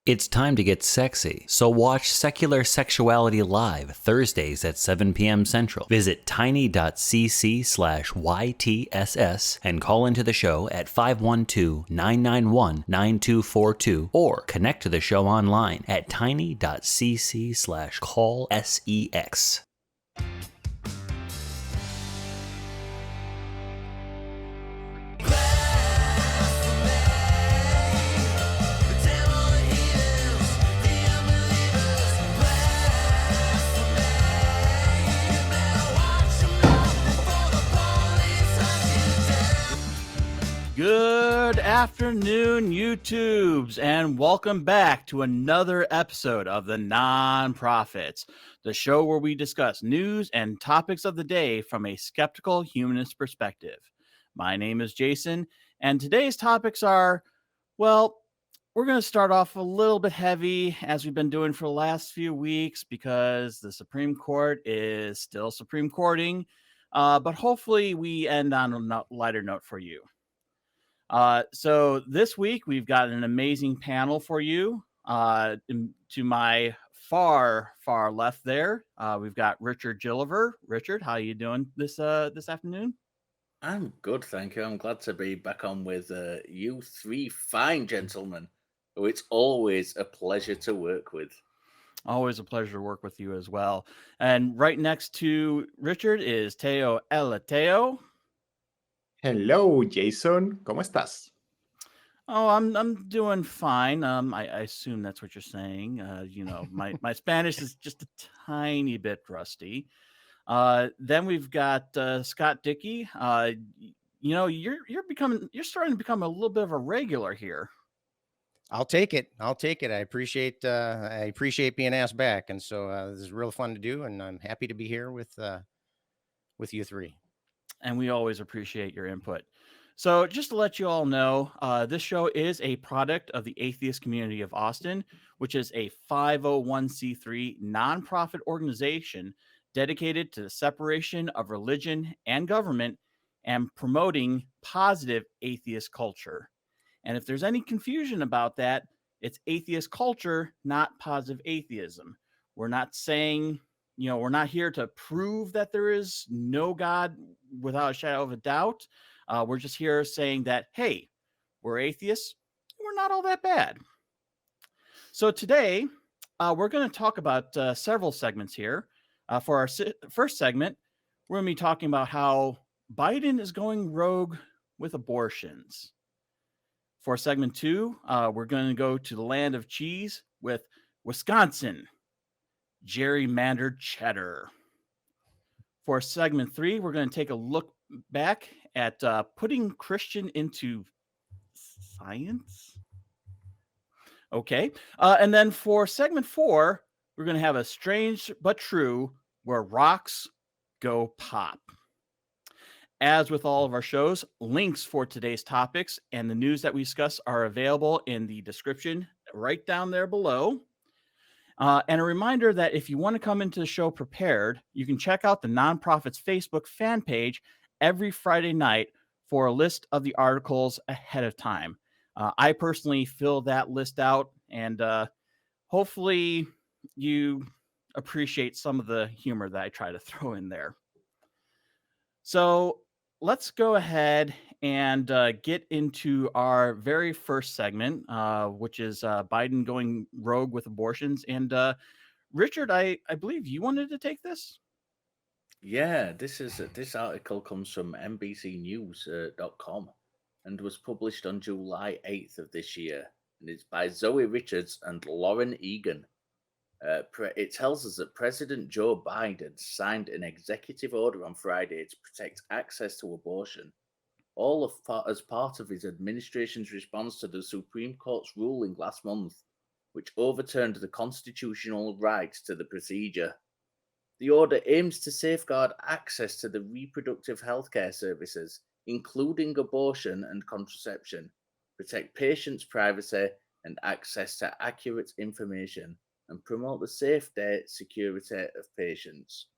It's time to get sexy, so watch Secular Sexuality Live Thursdays at 7 p.m. Central. Visit tiny.cc/YTSS and call into the show at 512-991-9242 or connect to the show online at tiny.cc/callsex. Good afternoon, YouTubes, and welcome back to another episode of The Nonprofits, the show where we discuss news and topics of the day from a skeptical humanist perspective. My name is Jason, and today's topics are, well, we're going to start off a little bit heavy, as we've been doing for the last few weeks, because the Supreme Court is still Supreme Courting, but hopefully we end on a lighter note for you. So this week we've got an amazing panel for you. To my far left there, we've got Richard Gilliver. Richard, how are you doing this afternoon? I'm good, thank you. I'm glad to be back on with you three fine gentlemen, who it's always a pleasure to work with. Always a pleasure to work with you as well. And right next to Richard is Teo el Ateo. Hello, Jason. ¿Cómo estás? Oh, I'm doing fine. I assume that's what you're saying. My Spanish is just a tiny bit rusty. Then we've got Scott Dickie. You're starting to become a little bit of a regular here. I'll take it. I appreciate being asked back, and so this is real fun to do, and I'm happy to be here with you three. And we always appreciate your input. So just to let you all know, this show is a product of the Atheist Community of Austin, which is a 501c3 nonprofit organization dedicated to the separation of religion and government and promoting positive atheist culture. And if there's any confusion about that, it's atheist culture, not positive atheism. We're not saying, we're not here to prove that there is no God without a shadow of a doubt. We're just here saying that, hey, we're atheists. We're not all that bad. So today, we're going to talk about several segments here. For our first segment, we're going to be talking about how Biden is going rogue with abortions. For segment 2, we're going to go to the land of cheese with Wisconsin, gerrymandered cheddar. For segment 3, we're going to take a look back at putting Christian into science. Okay. And then for segment 4, we're going to have a strange but true where rocks go pop. As with all of our shows, links for today's topics and the news that we discuss are available in the description right down there below. And a reminder that if you want to come into the show prepared, you can check out the Nonprofits Facebook fan page every Friday night for a list of the articles ahead of time. I personally fill that list out, and hopefully you appreciate some of the humor that I try to throw in there. So let's go ahead and get into our very first segment, which is Biden going rogue with abortions. And Richard, I believe you wanted to take this? Yeah, this article comes from NBCnews.com and was published on July 8th of this year, and it's by Zoe Richards and Lauren Egan. It tells us that President Joe Biden signed an executive order on Friday to protect access to abortion, all as part of his administration's response to the Supreme Court's ruling last month, which overturned the constitutional right to the procedure. The order aims to safeguard access to the reproductive healthcare services, including abortion and contraception, protect patients' privacy and access to accurate information, and promote the safety, security of patients,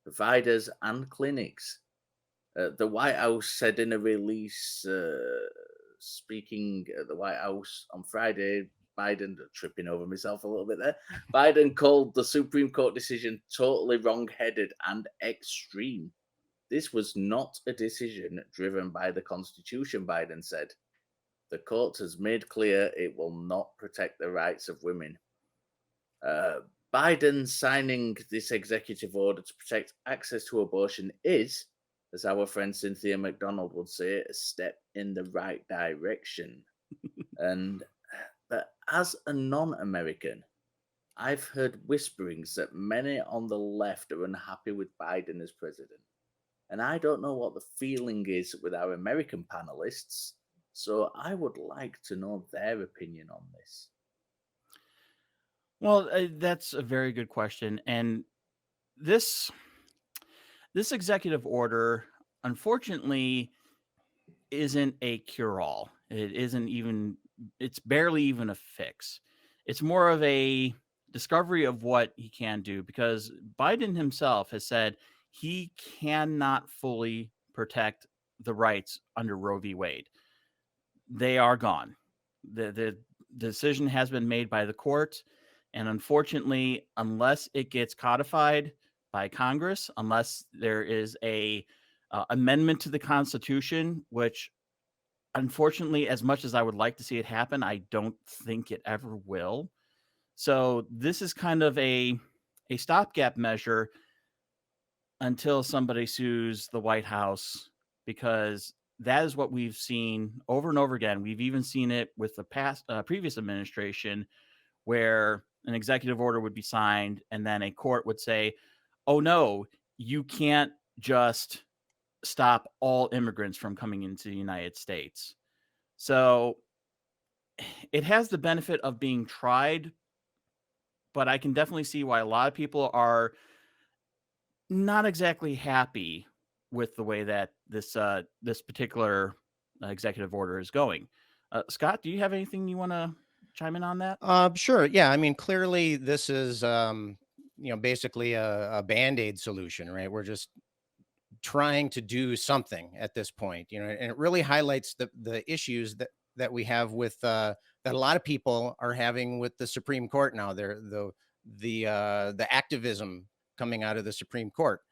providers, and clinics. The White House said in a release, speaking at the White House on Friday, Biden, tripping over myself a little bit there, Biden called the Supreme Court decision totally wrong-headed and extreme. This was not a decision driven by the Constitution, Biden said. The court has made clear it will not protect the rights of women. Biden signing this executive order to protect access to abortion is, as our friend Cynthia McDonald would say, a step in the right direction. But as a non-American, I've heard whisperings that many on the left are unhappy with Biden as president. And I don't know what the feeling is with our American panelists, so I would like to know their opinion on this. Well, that's a very good question. And this executive order, unfortunately, isn't a cure-all. It's barely even a fix. It's more of a discovery of what he can do, because Biden himself has said he cannot fully protect the rights under Roe v. Wade. They are gone. The decision has been made by the court. And unfortunately, unless it gets codified by Congress, unless there is a amendment to the Constitution, which unfortunately, as much as I would like to see it happen, I don't think it ever will. So this is kind of a stopgap measure until somebody sues the White House, because that is what we've seen over and over again. We've even seen it with the previous administration, where an executive order would be signed and then a court would say, oh no, you can't just stop all immigrants from coming into the United States. So it has the benefit of being tried, but I can definitely see why a lot of people are not exactly happy with the way that this particular executive order is going. Scott, do you have anything you want to chime in on that? Sure. Yeah. I mean, clearly this is, basically a Band-Aid solution, right? We're just trying to do something at this point, and it really highlights the issues that we have with, that a lot of people are having with the Supreme Court now. The activism coming out of the Supreme Court,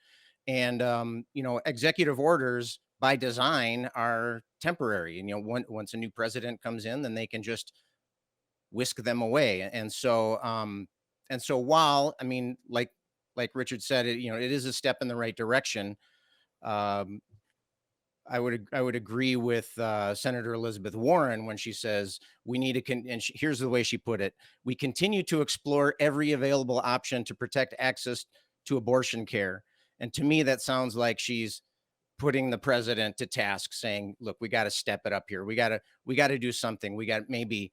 and, executive orders by design are temporary. And, once a new president comes in, then they can just whisk them away. And so while, I mean, like Richard said, it is a step in the right direction. I would agree with Senator Elizabeth Warren when she says we need to here's the way she put it: we continue to explore every available option to protect access to abortion care. And to me, that sounds like she's putting the president to task, saying, look, we got to step it up here. We got to do something. We got to maybe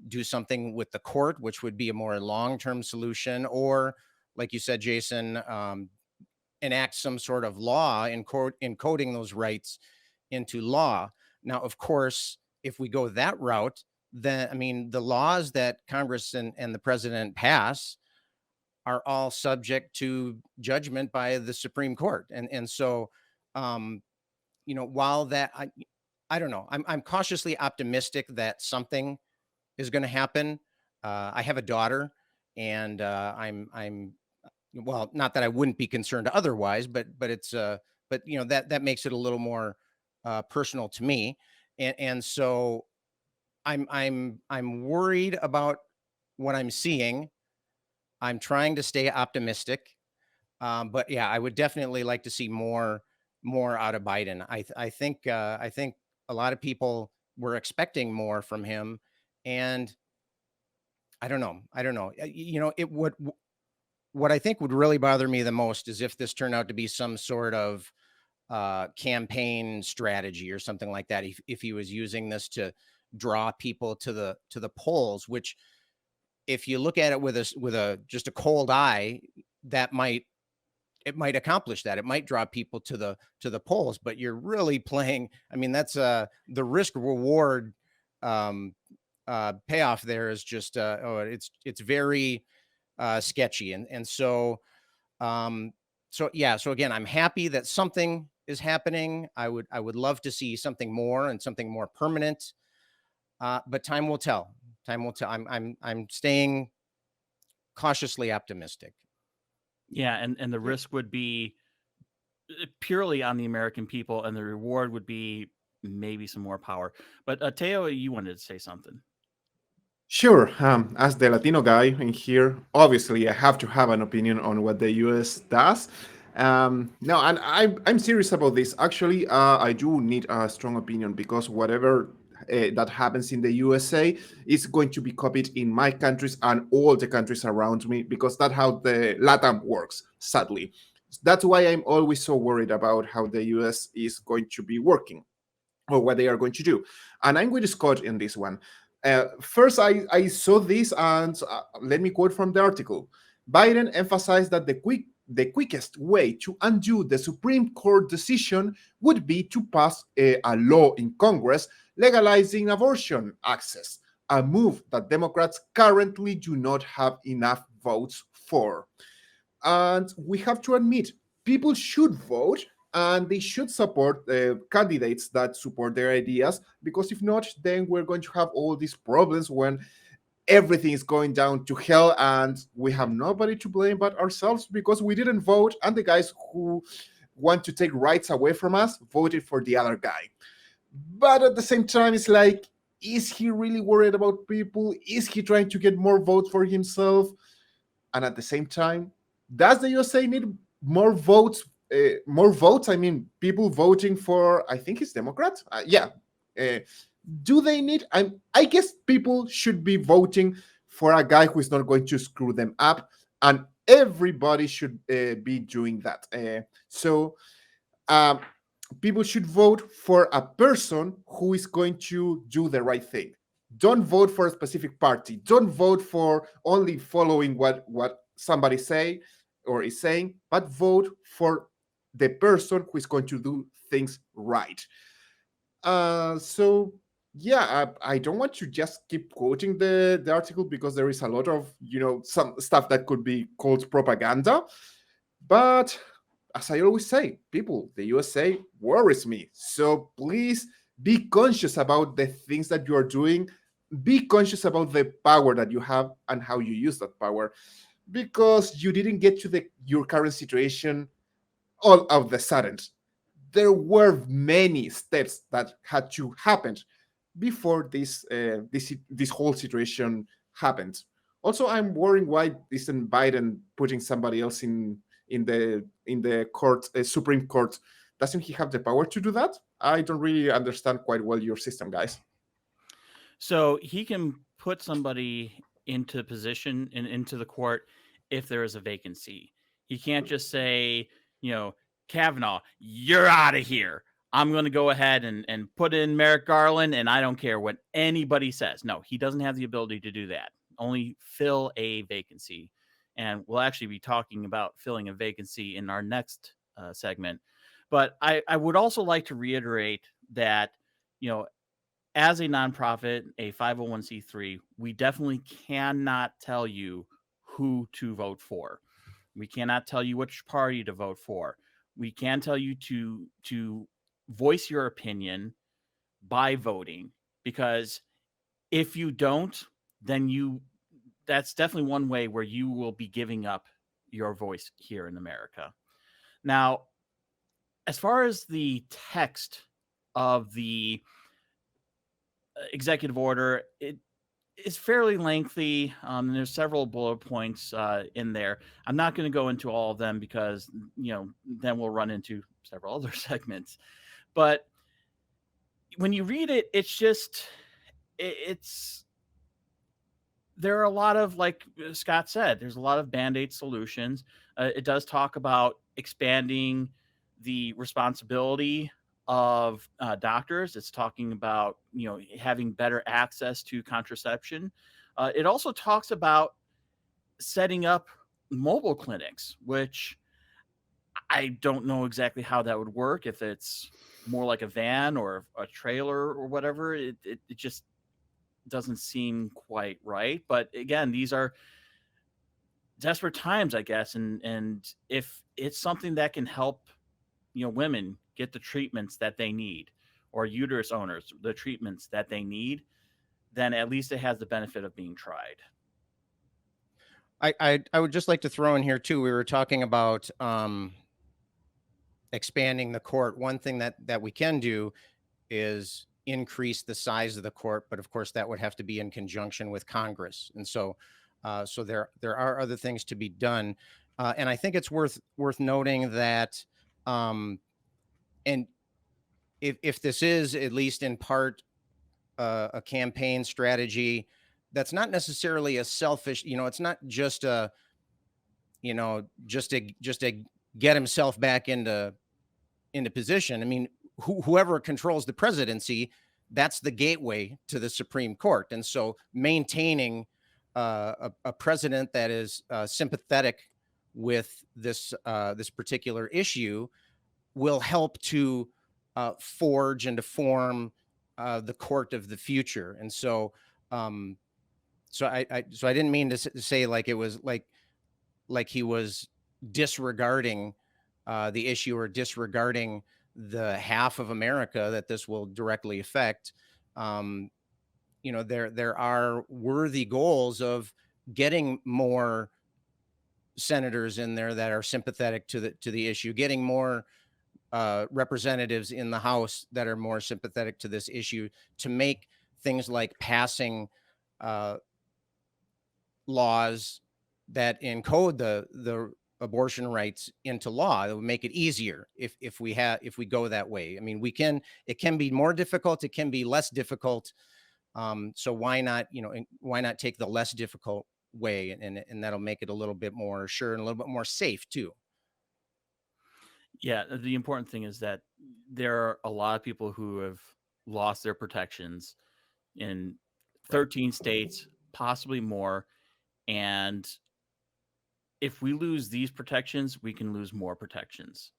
do something with the court, which would be a more long-term solution, or, like you said, Jason, enact some sort of law encoding those rights into law. Now, of course, if we go that route, then, I mean, the laws that Congress and the president pass are all subject to judgment by the Supreme Court. And so, while that, I don't know, I'm cautiously optimistic that something is going to happen. I have a daughter, and I'm well, not that I wouldn't be concerned otherwise, but it's that makes it a little more personal to me, and so I'm worried about what I'm seeing. I'm trying to stay optimistic, but yeah, I would definitely like to see more out of Biden. I think a lot of people were expecting more from him, and I don't know. It would. What I think would really bother me the most is if this turned out to be some sort of campaign strategy or something like that. If he was using this to draw people to the polls, which, if you look at it with just a cold eye, it might accomplish that. It might draw people to the polls, but you're really playing. I mean, that's the risk reward payoff there is just it's very sketchy. And so again, I'm happy that something is happening. I would love to see something more and something more permanent, but time will tell. Time will tell. I'm staying cautiously optimistic. Yeah, and the risk would be purely on the American people, and the reward would be maybe some more power. But Teo, you wanted to say something. Sure. As the Latino guy in here, obviously I have to have an opinion on what the US does. No, and I'm serious about this. Actually, I do need a strong opinion because whatever that happens in the USA is going to be copied in my countries and all the countries around me because that's how the LATAM works, sadly. That's why I'm always so worried about how the US is going to be working or what they are going to do. And I'm with Scott in this one. First, I saw this, and let me quote from the article. Biden emphasized that the quickest way to undo the Supreme Court decision would be to pass a law in Congress legalizing abortion access, a move that Democrats currently do not have enough votes for. And we have to admit, people should vote and they should support candidates that support their ideas, because if not, then we're going to have all these problems when everything is going down to hell and we have nobody to blame but ourselves because we didn't vote, and the guys who want to take rights away from us voted for the other guy. But at the same time, it's like, is he really worried about people? Is he trying to get more votes for himself? And at the same time, does the USA need more votes? More votes? I mean, people voting for, I think it's Democrats. Yeah. Do they need? I guess people should be voting for a guy who is not going to screw them up, and everybody should be doing that. So people should vote for a person who is going to do the right thing. Don't vote for a specific party. Don't vote for only following what somebody say or is saying, but vote for the person who is going to do things right. So yeah, I don't want to just keep quoting the article because there is a lot of some stuff that could be called propaganda. But as I always say, people, the USA worries me. So please be conscious about the things that you are doing. Be conscious about the power that you have and how you use that power, because you didn't get to your current situation all of the sudden. There were many steps that had to happen before this whole situation happened. Also, I'm worrying why isn't Biden putting somebody else in the court, Supreme Court? Doesn't he have the power to do that? I don't really understand quite well your system, guys. So he can put somebody into position and into the court if there is a vacancy. He can't just say, Kavanaugh, you're out of here. I'm going to go ahead and put in Merrick Garland, and I don't care what anybody says. No, he doesn't have the ability to do that. Only fill a vacancy. And we'll actually be talking about filling a vacancy in our next segment. But I would also like to reiterate that, as a nonprofit, a 501c3, we definitely cannot tell you who to vote for. We cannot tell you which party to vote for. We can tell you to voice your opinion by voting, because if you don't, then that's definitely one way where you will be giving up your voice here in America. Now, as far as the text of the executive order, it is fairly lengthy. There's several bullet points in there. I'm not going to go into all of them because then we'll run into several other segments. But when you read it, there are a lot of, like Scott said, there's a lot of band-aid solutions. It does talk about expanding the responsibility of doctors. It's talking about having better access to contraception. It also talks about setting up mobile clinics, which I don't know exactly how that would work, if it's more like a van or a trailer or whatever. It just doesn't seem quite right. But again, these are desperate times, I guess, and if it's something that can help women get the treatments that they need, or uterus owners the treatments that they need, then at least it has the benefit of being tried. I would just like to throw in here too. We were talking about expanding the court. One thing that we can do is increase the size of the court, but of course that would have to be in conjunction with Congress. And so, so there are other things to be done, and I think it's worth noting that, and if this is at least in part a campaign strategy, that's not necessarily a selfish. It's not just a, just to get himself back into position. I mean, whoever controls the presidency, that's the gateway to the Supreme Court. And so maintaining a president that is sympathetic with this particular issue will help to forge and to form the court of the future. And so, so I didn't mean to say like it was like he was disregarding the issue or disregarding the half of America that this will directly affect. There are worthy goals of getting more senators in there that are sympathetic to the issue, getting more representatives in the House that are more sympathetic to this issue, to make things like passing laws that encode the abortion rights into law. It would make it easier if we go that way. I mean, it can be more difficult, it can be less difficult. So why not take the less difficult way, and that'll make it a little bit more sure and a little bit more safe too. Yeah, the important thing is that there are a lot of people who have lost their protections in 13 states, possibly more. And if we lose these protections, we can lose more protections.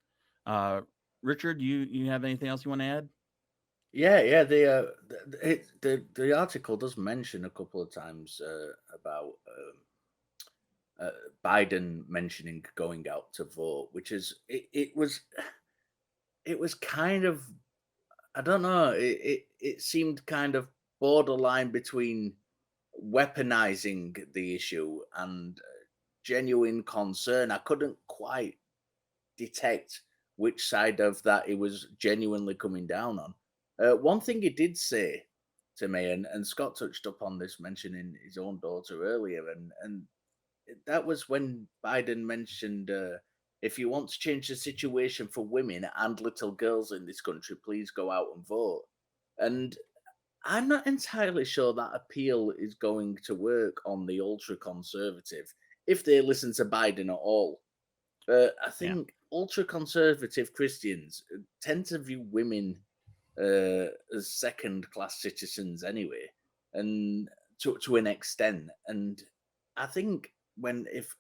Richard, you have anything else you want to add? Yeah. The article does mention a couple of times about Biden mentioning going out to vote, which is it was kind of, I don't know, it seemed kind of borderline between weaponizing the issue and genuine concern. I couldn't quite detect which side of that it was genuinely coming down on. One thing he did say to me, and Scott touched up on this, mentioning his own daughter earlier, and that was when Biden mentioned, if you want to change the situation for women and little girls in this country, please go out and vote. And I'm not entirely sure that appeal is going to work on the ultra-conservative if they listen to Biden at all. I think ultra-conservative Christians tend to view women as second-class citizens anyway, and to an extent. And I think if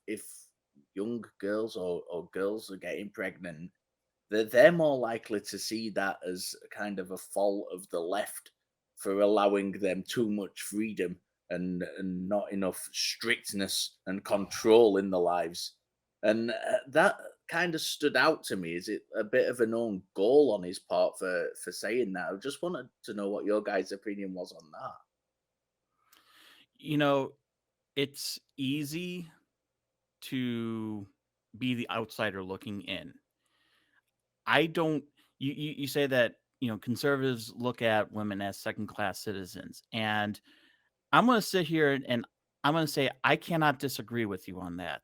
young girls or girls are getting pregnant, they're more likely to see that as kind of a fault of the left for allowing them too much freedom and not enough strictness and control in their lives. And that kind of stood out to me. Is it a bit of an own goal on his part for saying that? I just wanted to know what your guys' opinion was on that. It's easy to be the outsider looking in. You say that, conservatives look at women as second-class citizens. And I'm going to sit here and I'm going to say I cannot disagree with you on that.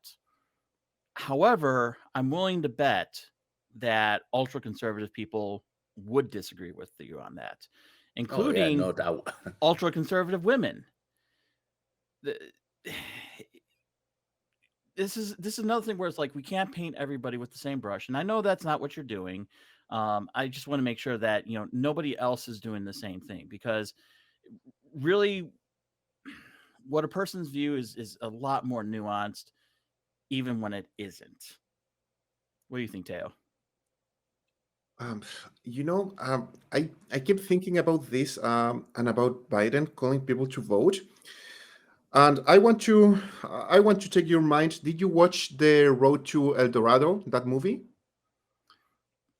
However, I'm willing to bet that ultra-conservative people would disagree with you on that, including no doubt. ultra-conservative women. This is another thing where it's like we can't paint everybody with the same brush, and I know that's not what you're doing. I just want to make sure that nobody else is doing the same thing, because really, what a person's view is a lot more nuanced, even when it isn't. What do you think, Teo? I keep thinking about this and about Biden calling people to vote. And I want to take your mind. Did you watch the Road to El Dorado, that movie?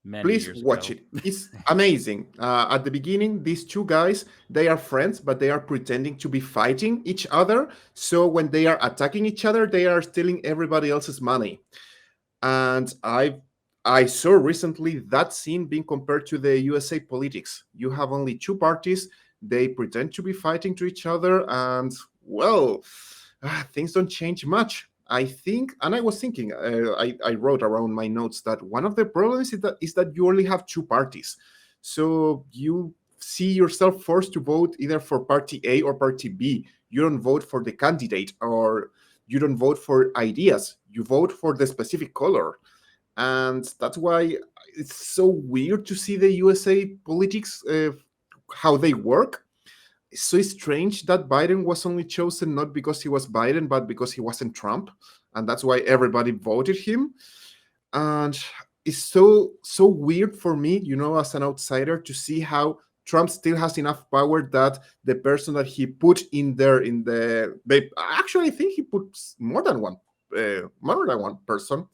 many Please years watch ago. it. It's amazing. At the beginning, these two guys, they are friends, but they are pretending to be fighting each other. So when they are attacking each other, they are stealing everybody else's money. And I saw recently that scene being compared to the USA politics. You have only two parties. They pretend to be fighting to each other, and well, things don't change much. I think, and I was thinking, I wrote around my notes that one of the problems is that you only have two parties, so you see yourself forced to vote either for party A or party B. You don't vote for the candidate, or you don't vote for ideas. You vote for the specific color, and that's why it's so weird to see the USA politics, how they work. It's so strange that Biden was only chosen not because he was Biden, but because he wasn't Trump, and that's why everybody voted him. And it's so weird for me, as an outsider, to see how Trump still has enough power that the person that he put in there they actually think he puts more than one person.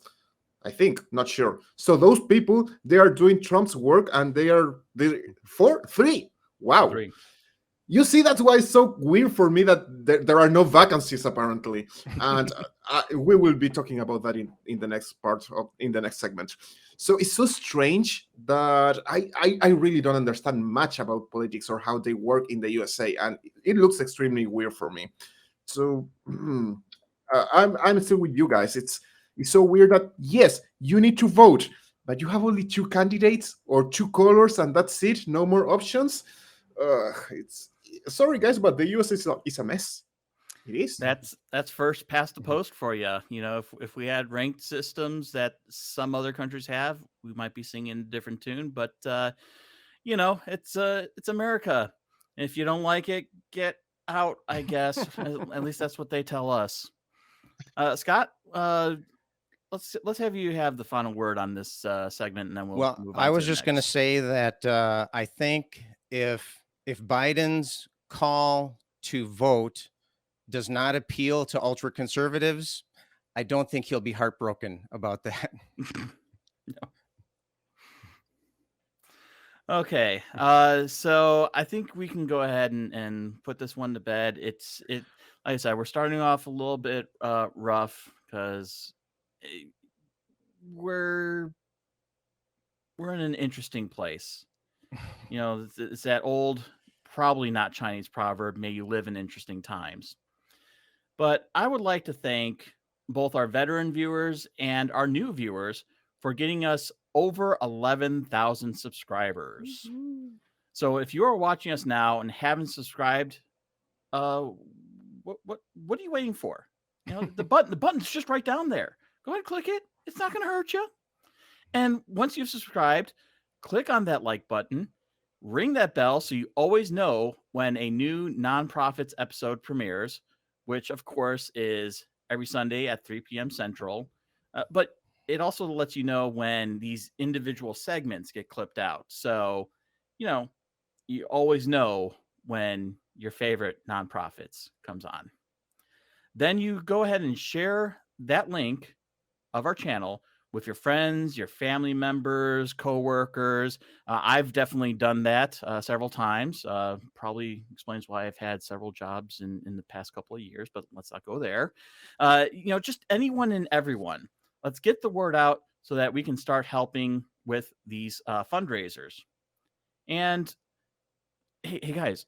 I think, not sure. So those people, they are doing Trump's work, and they three. Wow. 3. You see, that's why it's so weird for me that there are no vacancies apparently, and we will be talking about that in the next in the next segment. So it's so strange that I really don't understand much about politics or how they work in the USA, and it looks extremely weird for me. So I'm still with you guys. It's so weird that yes, you need to vote, but you have only two candidates or two colors, and that's it. No more options. It's sorry guys, but the US is a mess. It is. That's first past the post for you. If we had ranked systems that some other countries have, we might be singing a different tune. But it's America. If you don't like it, get out. I guess at least that's what they tell us. Scott, let's have you have the final word on this segment, and then we'll Well, move on. I was to the just going to next. say that I think if Biden's call to vote does not appeal to ultra conservatives, I don't think he'll be heartbroken about that. Okay, so I think we can go ahead and put this one to bed. Like I said, we're starting off a little bit rough because we're in an interesting place. It's that old, probably not Chinese proverb, may you live in interesting times. But I would like to thank both our veteran viewers and our new viewers for getting us over 11,000 subscribers. Mm-hmm. So if you are watching us now and haven't subscribed, what are you waiting for? The button's just right down there. Go ahead and click it. It's not going to hurt you. And once you've subscribed, click on that like button, ring that bell so you always know when a new Nonprofits episode premieres, which of course is every Sunday at 3 p.m. Central. But it also lets you know when these individual segments get clipped out. So, you always know when your favorite Nonprofits comes on. Then you go ahead and share that link of our channel with your friends, your family members, coworkers. I've definitely done that several times. Probably explains why I've had several jobs in the past couple of years, but let's not go there. Just anyone and everyone. Let's get the word out so that we can start helping with these fundraisers. And hey guys,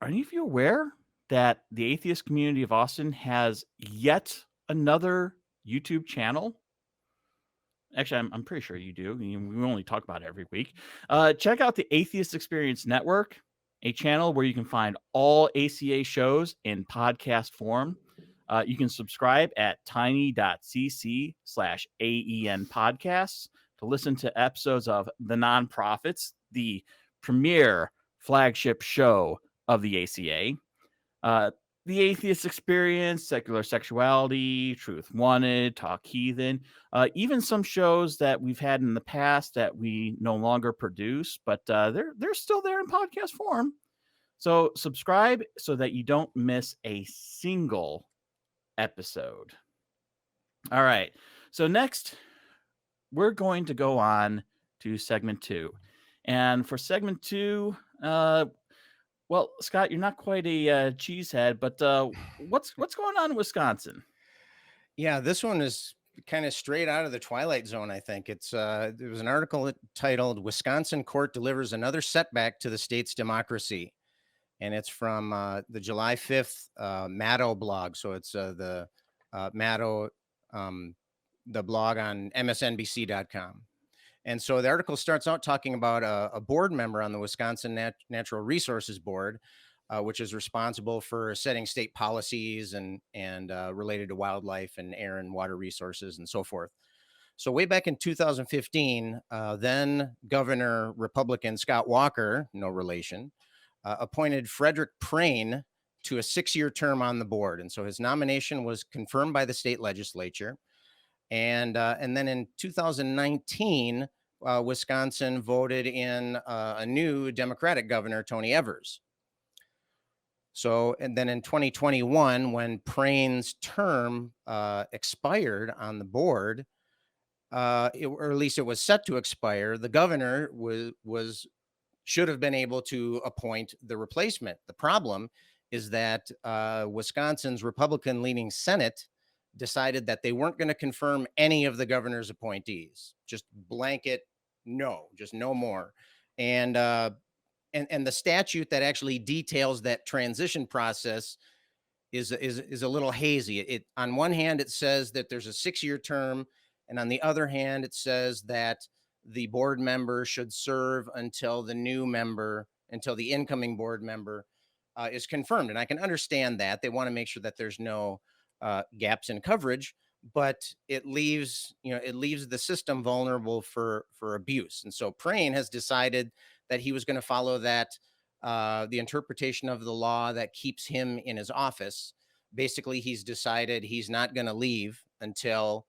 are any of you aware that the atheist community of Austin has yet another YouTube channel? Actually, I'm pretty sure you do. We only talk about it every week. Check out the Atheist Experience Network, a channel where you can find all ACA shows in podcast form. You can subscribe at tiny.cc/AEN podcasts to listen to episodes of The Nonprofits, the premier flagship show of the ACA. The Atheist Experience, Secular Sexuality, Truth Wanted, Talk Heathen, even some shows that we've had in the past that we no longer produce, but they're still there in podcast form. So subscribe so that you don't miss a single episode. All right. So next, we're going to go on to segment 2. And for segment 2, well, Scott, you're not quite a cheesehead, but what's going on in Wisconsin? Yeah, this one is kind of straight out of the Twilight Zone, I think. There was an article titled "Wisconsin Court Delivers Another Setback to the State's Democracy." And it's from the July 5th Maddow blog. So it's the Maddow, the blog on msnbc.com. And so the article starts out talking about a board member on the Wisconsin Natural Resources Board, which is responsible for setting state policies and related to wildlife and air and water resources and so forth. So way back in 2015, then Governor Republican Scott Walker, no relation, appointed Frederick Prane to a 6-year term on the board. And so his nomination was confirmed by the state legislature. And then in 2019, Wisconsin voted in a new Democratic governor, Tony Evers. So, and then in 2021, when Prane's term expired on the board, or at least it was set to expire, the governor should have been able to appoint the replacement. The problem is that Wisconsin's Republican-leaning Senate decided that they weren't going to confirm any of the governor's appointees. Just blanket no, just no more. And the statute that actually details that transition process is a little hazy. It on one hand, it says that there's a 6-year term, and on the other hand, it says that the board member should serve until the incoming board member is confirmed. And I can understand that they want to make sure that there's no gaps in coverage, but it leaves the system vulnerable for abuse. And so Prane has decided that he was going to follow that the interpretation of the law that keeps him in his office. Basically, he's decided he's not going to leave until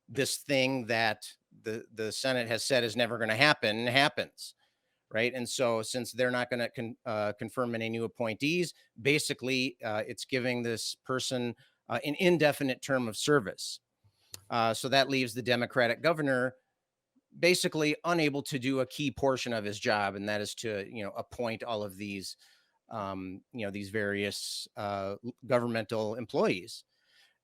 this thing that the Senate has said is never going to happens, right? And so since they're not going to confirm any new appointees, basically it's giving this person an indefinite term of service. So that leaves the Democratic governor basically unable to do a key portion of his job, and that is to appoint all of these these various governmental employees.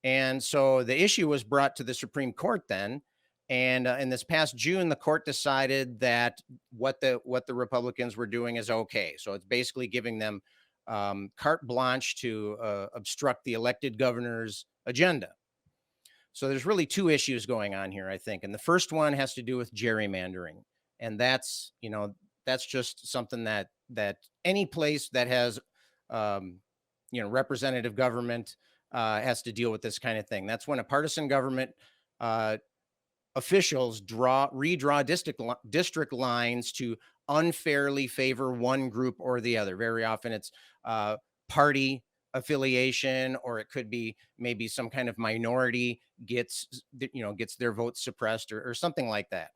And so the issue was brought to the Supreme Court then. And in this past June, the court decided that what the Republicans were doing is okay. So it's basically giving them carte blanche to obstruct the elected governor's agenda. So there's really two issues going on here, I think. And the first one has to do with gerrymandering. And that's just something that any place that has representative government has to deal with this kind of thing. That's when a partisan government officials redraw district lines to unfairly favor one group or the other. Very often it's party affiliation, or it could be maybe some kind of minority gets their votes suppressed or something like that.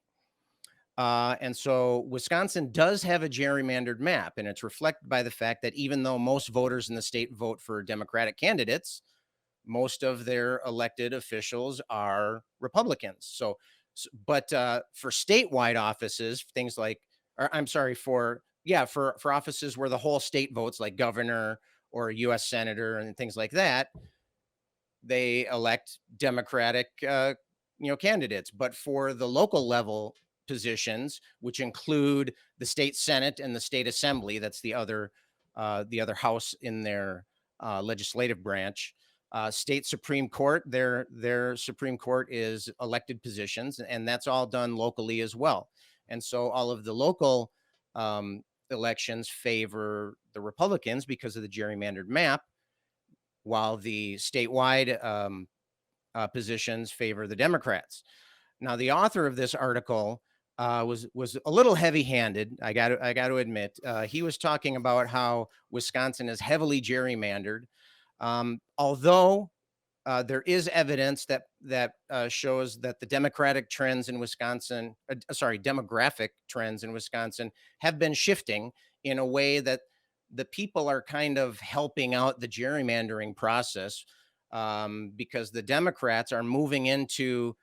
And so Wisconsin does have a gerrymandered map, and it's reflected by the fact that even though most voters in the state vote for Democratic candidates, most of their elected officials are Republicans. But for statewide offices, things like, for offices where the whole state votes, like governor or a U.S. senator and things like that, they elect Democratic, candidates. But for the local level positions, which include the state Senate and the state Assembly, that's the other house in their legislative branch. State Supreme Court, their Supreme Court is elected positions, and that's all done locally as well. And so all of the local elections favor the Republicans because of the gerrymandered map, while the statewide positions favor the Democrats. Now, the author of this article was a little heavy-handed. I got to admit, he was talking about how Wisconsin is heavily gerrymandered. Although there is evidence that shows that the demographic trends in Wisconsin have been shifting in a way that the people are kind of helping out the gerrymandering process, because the Democrats are moving into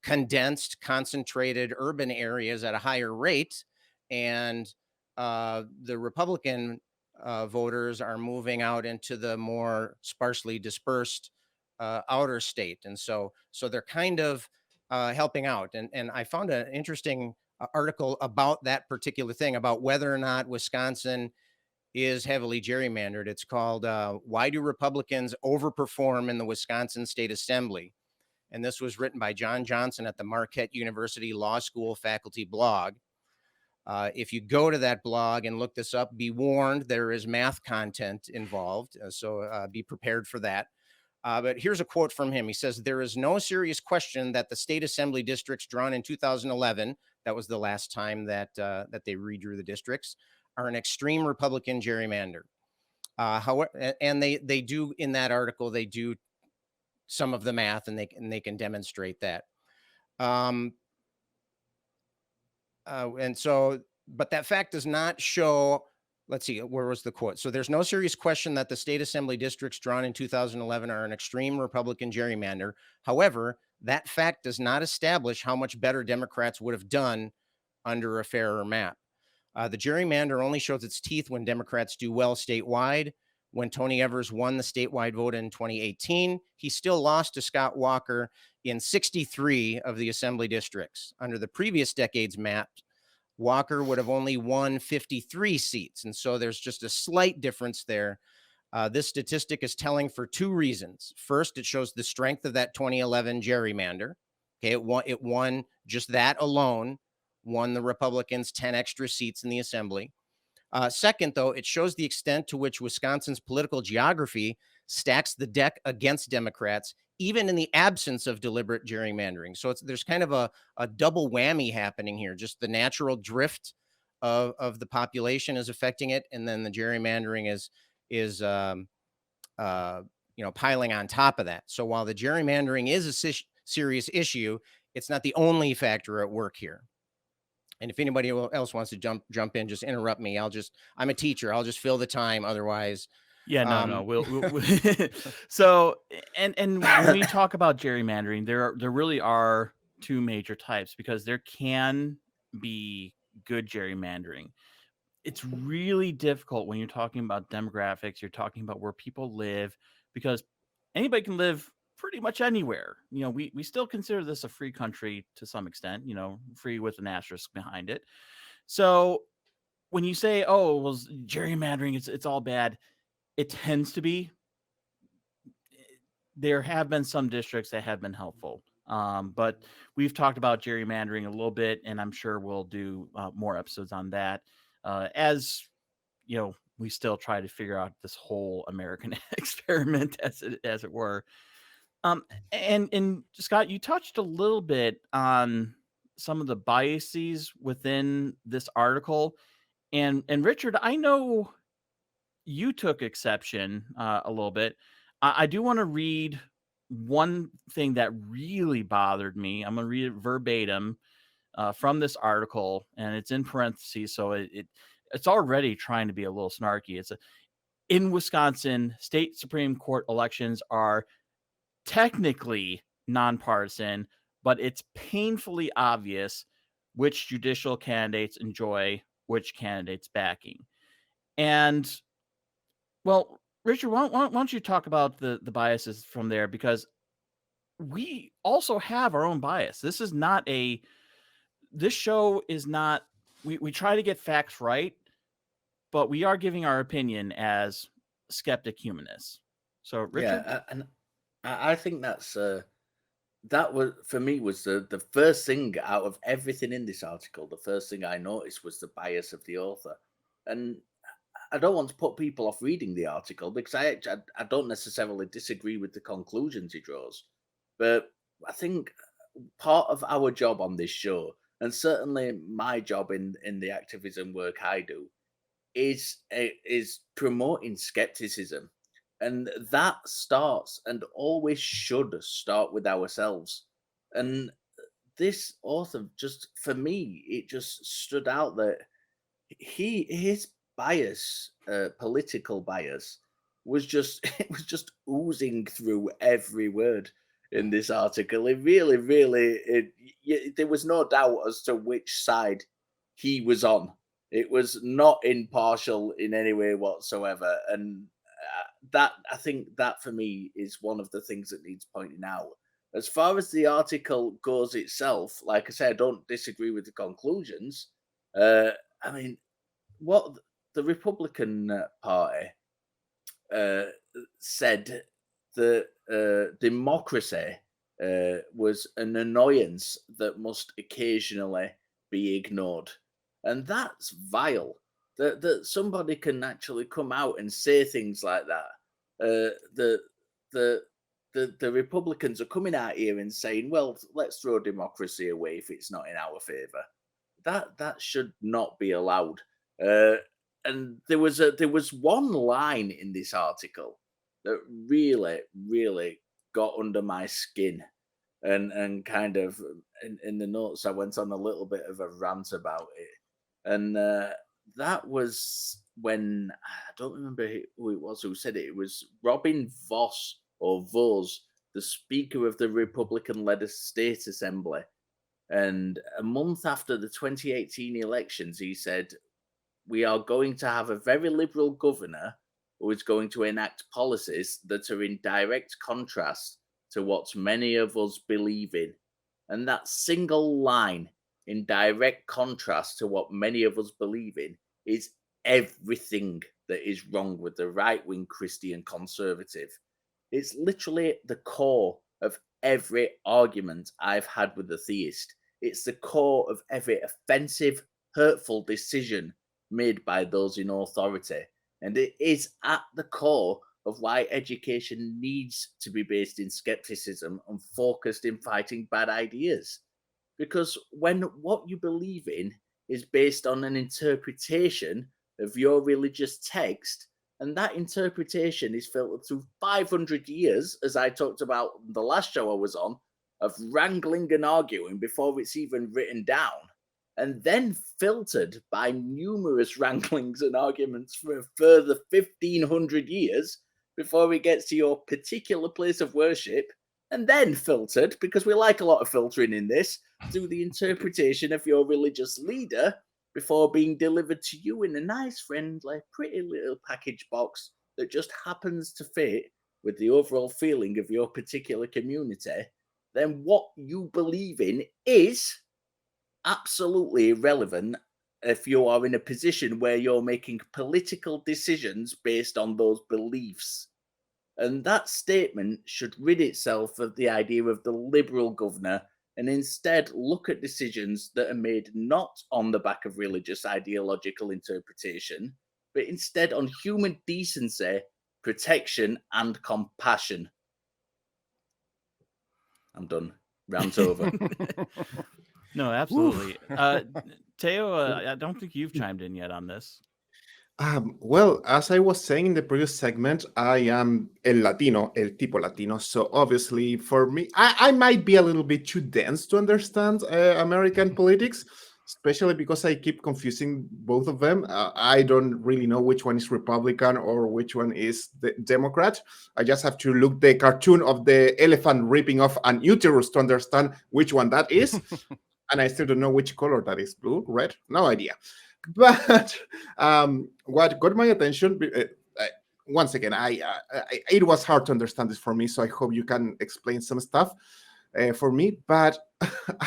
condensed, concentrated urban areas at a higher rate, and the Republican voters are moving out into the more sparsely dispersed outer state, and so they're kind of helping out. And I found an interesting article about that particular thing, about whether or not Wisconsin is heavily gerrymandered. It's called "Why Do Republicans Overperform in the Wisconsin State Assembly?" And this was written by John Johnson at the Marquette University Law School faculty blog. If you go to that blog and look this up, be warned, there is math content involved. So be prepared for that. But here's a quote from him. He says, "There is no serious question that the state assembly districts drawn in 2011, that was the last time that they redrew the districts, are an extreme Republican gerrymander." However, and they do, in that article, they do some of the math, and they can demonstrate that. And so, but that fact does not show. Let's see, where was the quote? "So there's no serious question that the state assembly districts drawn in 2011 are an extreme Republican gerrymander. However, that fact does not establish how much better Democrats would have done under a fairer map. The gerrymander only shows its teeth when Democrats do well statewide. When Tony Evers won the statewide vote in 2018, he still lost to Scott Walker in 63 of the assembly districts. Under the previous decade's map, Walker would have only won 53 seats. And so there's just a slight difference there. This statistic is telling for two reasons. First, it shows the strength of that 2011 gerrymander. Okay, it won just that alone, won the Republicans 10 extra seats in the assembly. Second, though, it shows the extent to which Wisconsin's political geography stacks the deck against Democrats, even in the absence of deliberate gerrymandering. So there's kind of a double whammy happening here. Just the natural drift of the population is affecting it, and then the gerrymandering is piling on top of that. So while the gerrymandering is a serious issue, it's not the only factor at work here. And if anybody else wants to jump in, just interrupt me. I'm a teacher. I'll just fill the time. Otherwise, yeah, no. We'll so and when we talk about gerrymandering, there really are two major types, because there can be good gerrymandering. It's really difficult when you're talking about demographics. You're talking about where people live, because anybody can live pretty much anywhere. We still consider this a free country to some extent, free with an asterisk behind it. So when you say, oh, well, gerrymandering, it's all bad, it tends to be. There have been some districts that have been helpful. But we've talked about gerrymandering a little bit, and I'm sure we'll do more episodes on that. As we still try to figure out this whole American experiment, as it were. And Scott, you touched a little bit on some of the biases within this article, and Richard, I know you took exception a little bit. I do want to read one thing that really bothered me. I'm going to read it verbatim from this article, and it's in parentheses, so it's already trying to be a little snarky. In Wisconsin, state Supreme Court elections are technically nonpartisan, but it's painfully obvious which judicial candidates enjoy which candidates' backing. And, well, Richard, why don't you talk about the biases from there? Because we also have our own bias. This show is not, we try to get facts right, but we are giving our opinion as skeptic humanists. So, Richard? Yeah, and I think that was, for me, was the first thing out of everything in this article. The first thing I noticed was the bias of the author. And I don't want to put people off reading the article, because I don't necessarily disagree with the conclusions he draws. But I think part of our job on this show, and certainly my job in the activism work I do, is promoting skepticism. And that starts, and always should start, with ourselves. And this author, just for me, it just stood out that his bias, political bias, was just oozing through every word. in this article. It really, there was no doubt as to which side he was on. It was not impartial in any way whatsoever. And I think that for me is one of the things that needs pointing out. As far as the article goes itself, like I said, I don't disagree with the conclusions. I mean, what the Republican Party said that democracy was an annoyance that must occasionally be ignored. And that's vile. That somebody can actually come out and say things like that. The Republicans are coming out here and saying, well, let's throw democracy away if it's not in our favor. That should not be allowed. And there was one line in this article that really got under my skin, and kind of in the notes I went on a little bit of a rant about it, and that was when I don't remember who it was who said it. It was Robin Voss or Vos, the Speaker of the Republican-led State Assembly, and a month after the 2018 elections, he said, "We are going to have a very liberal governor who is going to enact policies that are in direct contrast to what many of us believe in." And that single line, in direct contrast to what many of us believe in, is everything that is wrong with the right-wing Christian conservative. It's literally the core of every argument I've had with a theist. It's the core of every offensive, hurtful decision made by those in authority. And it is at the core of why education needs to be based in skepticism and focused in fighting bad ideas. Because when what you believe in is based on an interpretation of your religious text, and that interpretation is filtered through 500 years, as I talked about the last show I was on, of wrangling and arguing before it's even written down, and then filtered by numerous wranglings and arguments for a further 1500 years before it gets to your particular place of worship, and then filtered, because we like a lot of filtering in this, through the interpretation of your religious leader before being delivered to you in a nice, friendly, pretty little package box that just happens to fit with the overall feeling of your particular community, then what you believe in is absolutely irrelevant if you are in a position where you're making political decisions based on those beliefs. And that statement should rid itself of the idea of the liberal governor and instead look at decisions that are made not on the back of religious ideological interpretation, but instead on human decency, protection, and compassion. I'm done. Rant over. No, absolutely. Teo, I don't think you've chimed in yet on this. Well, as I was saying in the previous segment, I am el Latino, el tipo Latino. So obviously, for me, I might be a little bit too dense to understand American politics, especially because I keep confusing both of them. I don't really know which one is Republican or which one is the Democrat. I just have to look the cartoon of the elephant ripping off an uterus to understand which one that is. And I still don't know which color that is, blue, red, no idea. But what got my attention, once again, it was hard to understand this for me, so I hope you can explain some stuff for me. But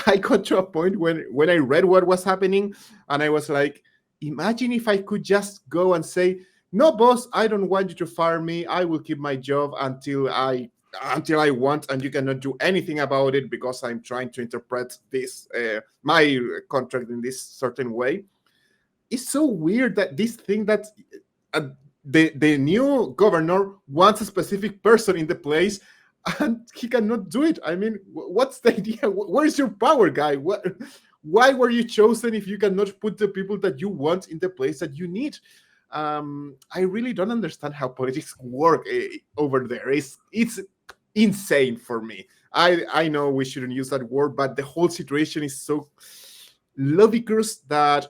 I got to a point when I read what was happening, and I was like, imagine if I could just go and say, no, boss, I don't want you to fire me. I will keep my job until I want, and you cannot do anything about it because I'm trying to interpret this my contract in this certain way. It's so weird that this thing that the new governor wants a specific person in the place and he cannot do it. I mean, what's the idea? Where's your power, guy? Why were you chosen if you cannot put the people that you want in the place that you need? I really don't understand how politics work over there. It's insane for me. I know we shouldn't use that word, but the whole situation is so ludicrous that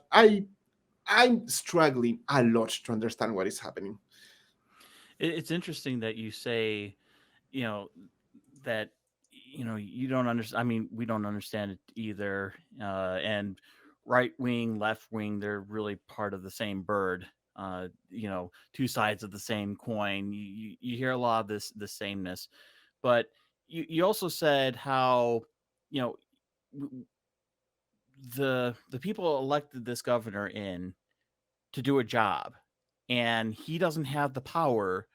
I'm struggling a lot to understand what is happening. It's interesting that you say, that you don't understand. I mean, we don't understand it either. And right wing, left wing, they're really part of the same bird. Two sides of the same coin. You hear a lot of the sameness, but you also said how you know the people elected this governor in to do a job, and he doesn't have the power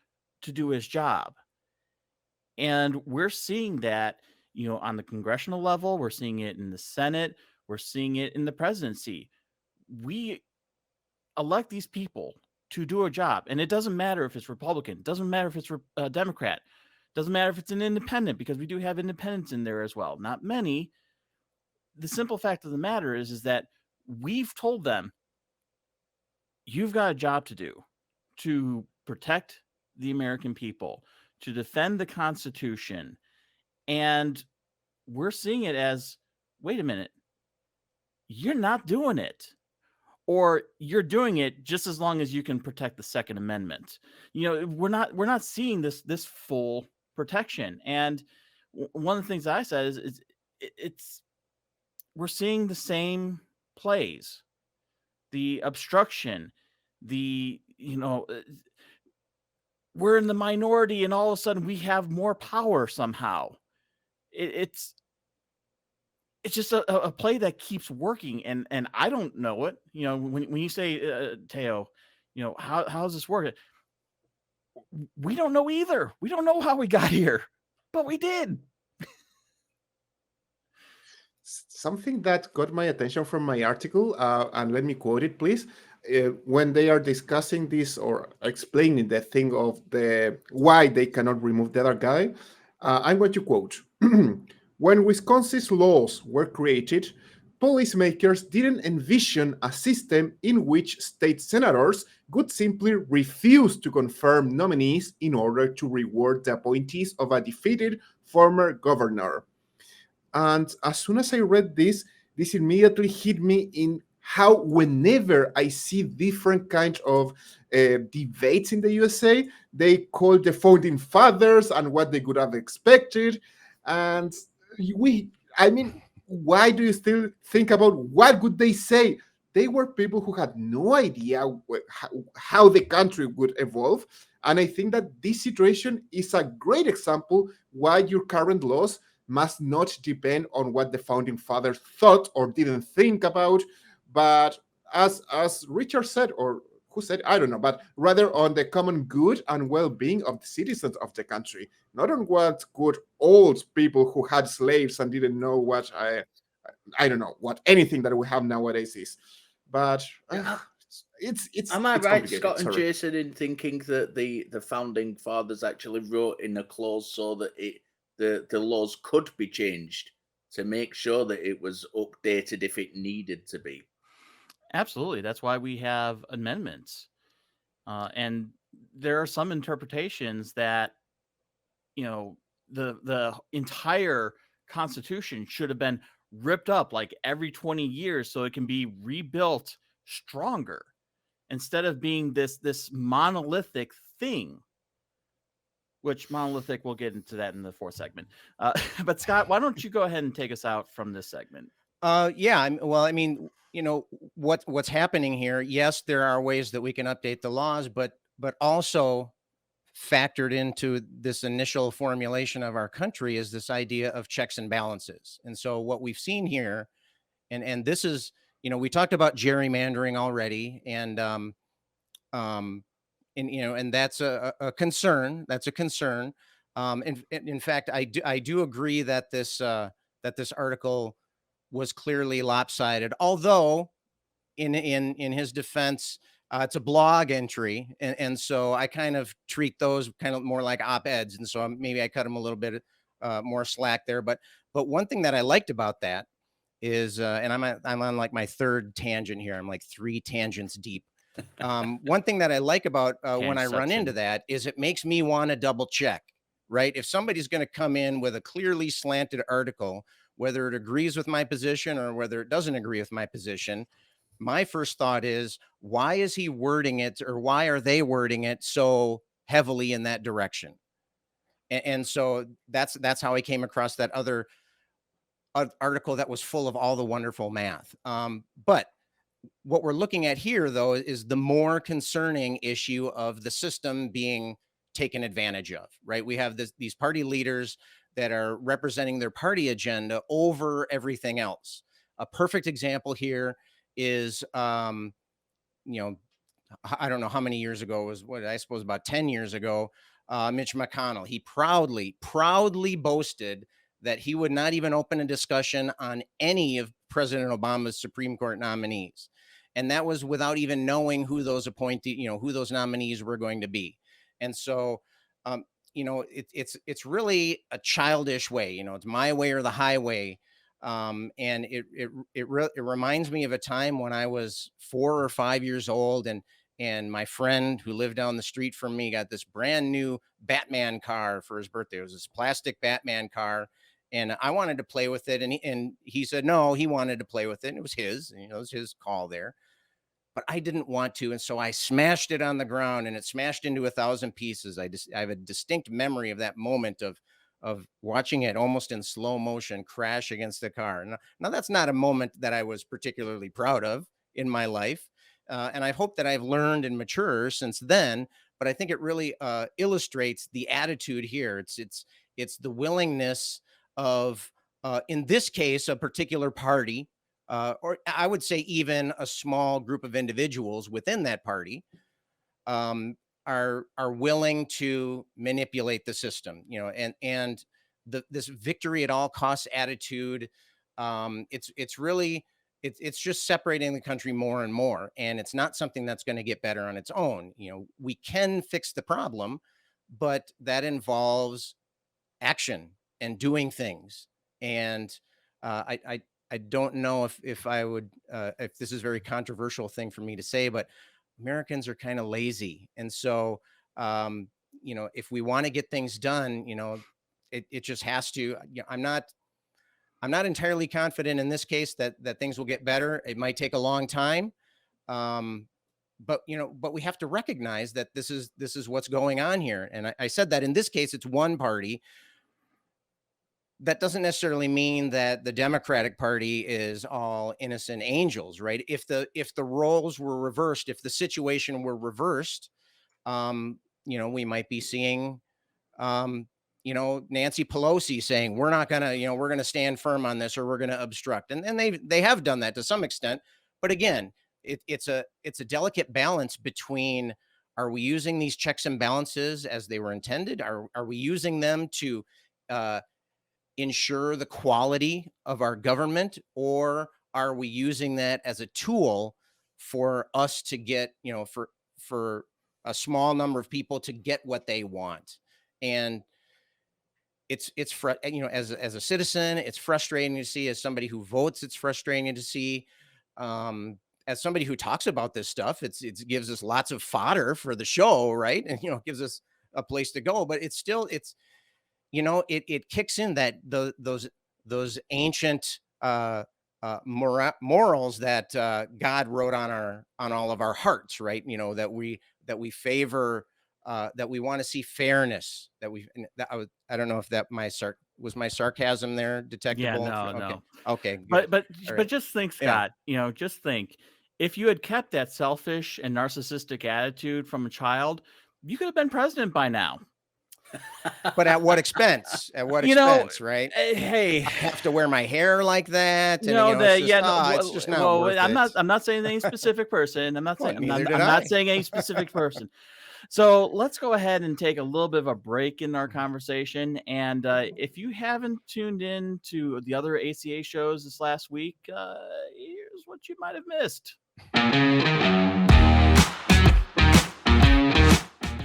to do his job. And we're seeing that, on the congressional level, we're seeing it in the Senate, we're seeing it in the presidency. We elect these people to do a job, and it doesn't matter if it's Republican, doesn't matter if it's Democrat, doesn't matter if it's an independent, because we do have independents in there as well. Not many. The simple fact of the matter is that we've told them, you've got a job to do to protect the American people, to defend the Constitution. And we're seeing it as, wait a minute, you're not doing it. Or you're doing it just as long as you can protect the Second Amendment. We're not seeing this full protection. And one of the things I said is it's we're seeing the same plays, the obstruction, we're in the minority, and all of a sudden we have more power somehow. It's just a play that keeps working, and I don't know it. When you say Teo, how does this work? We don't know either. We don't know how we got here, but we did. Something that got my attention from my article, and let me quote it, please. When they are discussing this or explaining the thing of why they cannot remove the other guy, I'm going to quote. When Wisconsin's laws were created, policymakers didn't envision a system in which state senators would simply refuse to confirm nominees in order to reward the appointees of a defeated former governor. And as soon as I read this immediately hit me in how whenever I see different kinds of debates in the USA, they call the founding fathers and what they could have expected. And why do you still think about what would they say? They were people who had no idea how the country would evolve. And I think that this situation is a great example why your current laws must not depend on what the founding fathers thought or didn't think about, but as Richard said, or who said, I don't know, but rather on the common good and well-being of the citizens of the country, not on what good old people who had slaves and didn't know what I don't know what anything that we have nowadays is. But it's am I it's right, Scott and Sorry. Jason, in thinking that the founding fathers actually wrote in a clause so that the laws could be changed to make sure that it was updated if it needed to be? Absolutely. That's why we have amendments. And there are some interpretations that, the entire Constitution should have been ripped up like every 20 years so it can be rebuilt stronger, instead of being this monolithic thing. Which monolithic, we'll get into that in the fourth segment. But Scott, why don't you go ahead and take us out from this segment? Yeah. Well, I mean, what's happening here? Yes, there are ways that we can update the laws, but also factored into this initial formulation of our country is this idea of checks and balances. And so what we've seen here, and this is, we talked about gerrymandering already, and that's a concern. That's a concern. In fact, I do agree that this article was clearly lopsided. Although, in his defense, it's a blog entry, and so I kind of treat those kind of more like op-eds, and so maybe I cut him a little bit more slack there. But one thing that I liked about that is, and I'm on like my third tangent here. I'm like 3 tangents deep. One thing that I like about when I run into that is it makes me want to double check, right? If somebody's going to come in with a clearly slanted article, whether it agrees with my position or whether it doesn't agree with my position, my first thought is, why is he wording it, or why are they wording it so heavily in that direction? And so that's how I came across that other article that was full of all the wonderful math. But what we're looking at here, though, is the more concerning issue of the system being taken advantage of, right? We have these party leaders that are representing their party agenda over everything else. A perfect example here is, I don't know how many years ago, was what I suppose about 10 years ago, Mitch McConnell. He proudly boasted that he would not even open a discussion on any of President Obama's Supreme Court nominees. And that was without even knowing who those who those nominees were going to be. And so, it's really a childish way, it's my way or the highway. And it reminds me of a time when I was 4 or 5 years old, and my friend who lived down the street from me got this brand new Batman car for his birthday. It was this plastic Batman car. And I wanted to play with it. And he said, no, he wanted to play with it. And it was his, it was his call there. But I didn't want to. And so I smashed it on the ground, and it smashed into 1,000 pieces. I have a distinct memory of that moment of watching it almost in slow motion crash against the car. Now that's not a moment that I was particularly proud of in my life. And I hope that I've learned and matured since then. But I think it really illustrates the attitude here. It's the willingness of, in this case, a particular party, or I would say even a small group of individuals within that party, are willing to manipulate the system, and this victory at all costs attitude. It's just separating the country more and more, and it's not something that's going to get better on its own. We can fix the problem, but that involves action and doing things. And I don't know if I would, if this is a very controversial thing for me to say, but Americans are kind of lazy. And so, if we want to get things done, it just has to, I'm not entirely confident in this case that things will get better. It might take a long time. But we have to recognize that this is what's going on here. And I said that in this case, it's one party. That doesn't necessarily mean that the Democratic Party is all innocent angels, right? If the roles were reversed, if the situation were reversed, we might be seeing, Nancy Pelosi saying, we're not gonna, we're gonna stand firm on this, or we're gonna obstruct. And they have done that to some extent. But again, it's a delicate balance between, are we using these checks and balances as they were intended? Are we using them to ensure the quality of our government, or are we using that as a tool for us to get, for a small number of people to get what they want? And as a citizen, it's frustrating to see. As somebody who votes, it's frustrating to see. As somebody who talks about this stuff, it gives us lots of fodder for the show, right? And gives us a place to go. But it kicks in that those ancient morals that God wrote on all of our hearts, right? That we favor, that we want to see fairness. I don't know if that was my sarcasm there detectable. Yeah, no. Okay. Good. But just think, Scott. Yeah. Just think, if you had kept that selfish and narcissistic attitude from a child, you could have been president by now. But at what expense? At what expense, right? Hey, I have to wear my hair like that. And, it's just not worth it. I'm not saying any specific person. I'm not saying any specific person. So let's go ahead and take a little bit of a break in our conversation. And if you haven't tuned in to the other ACA shows this last week, here's what you might have missed.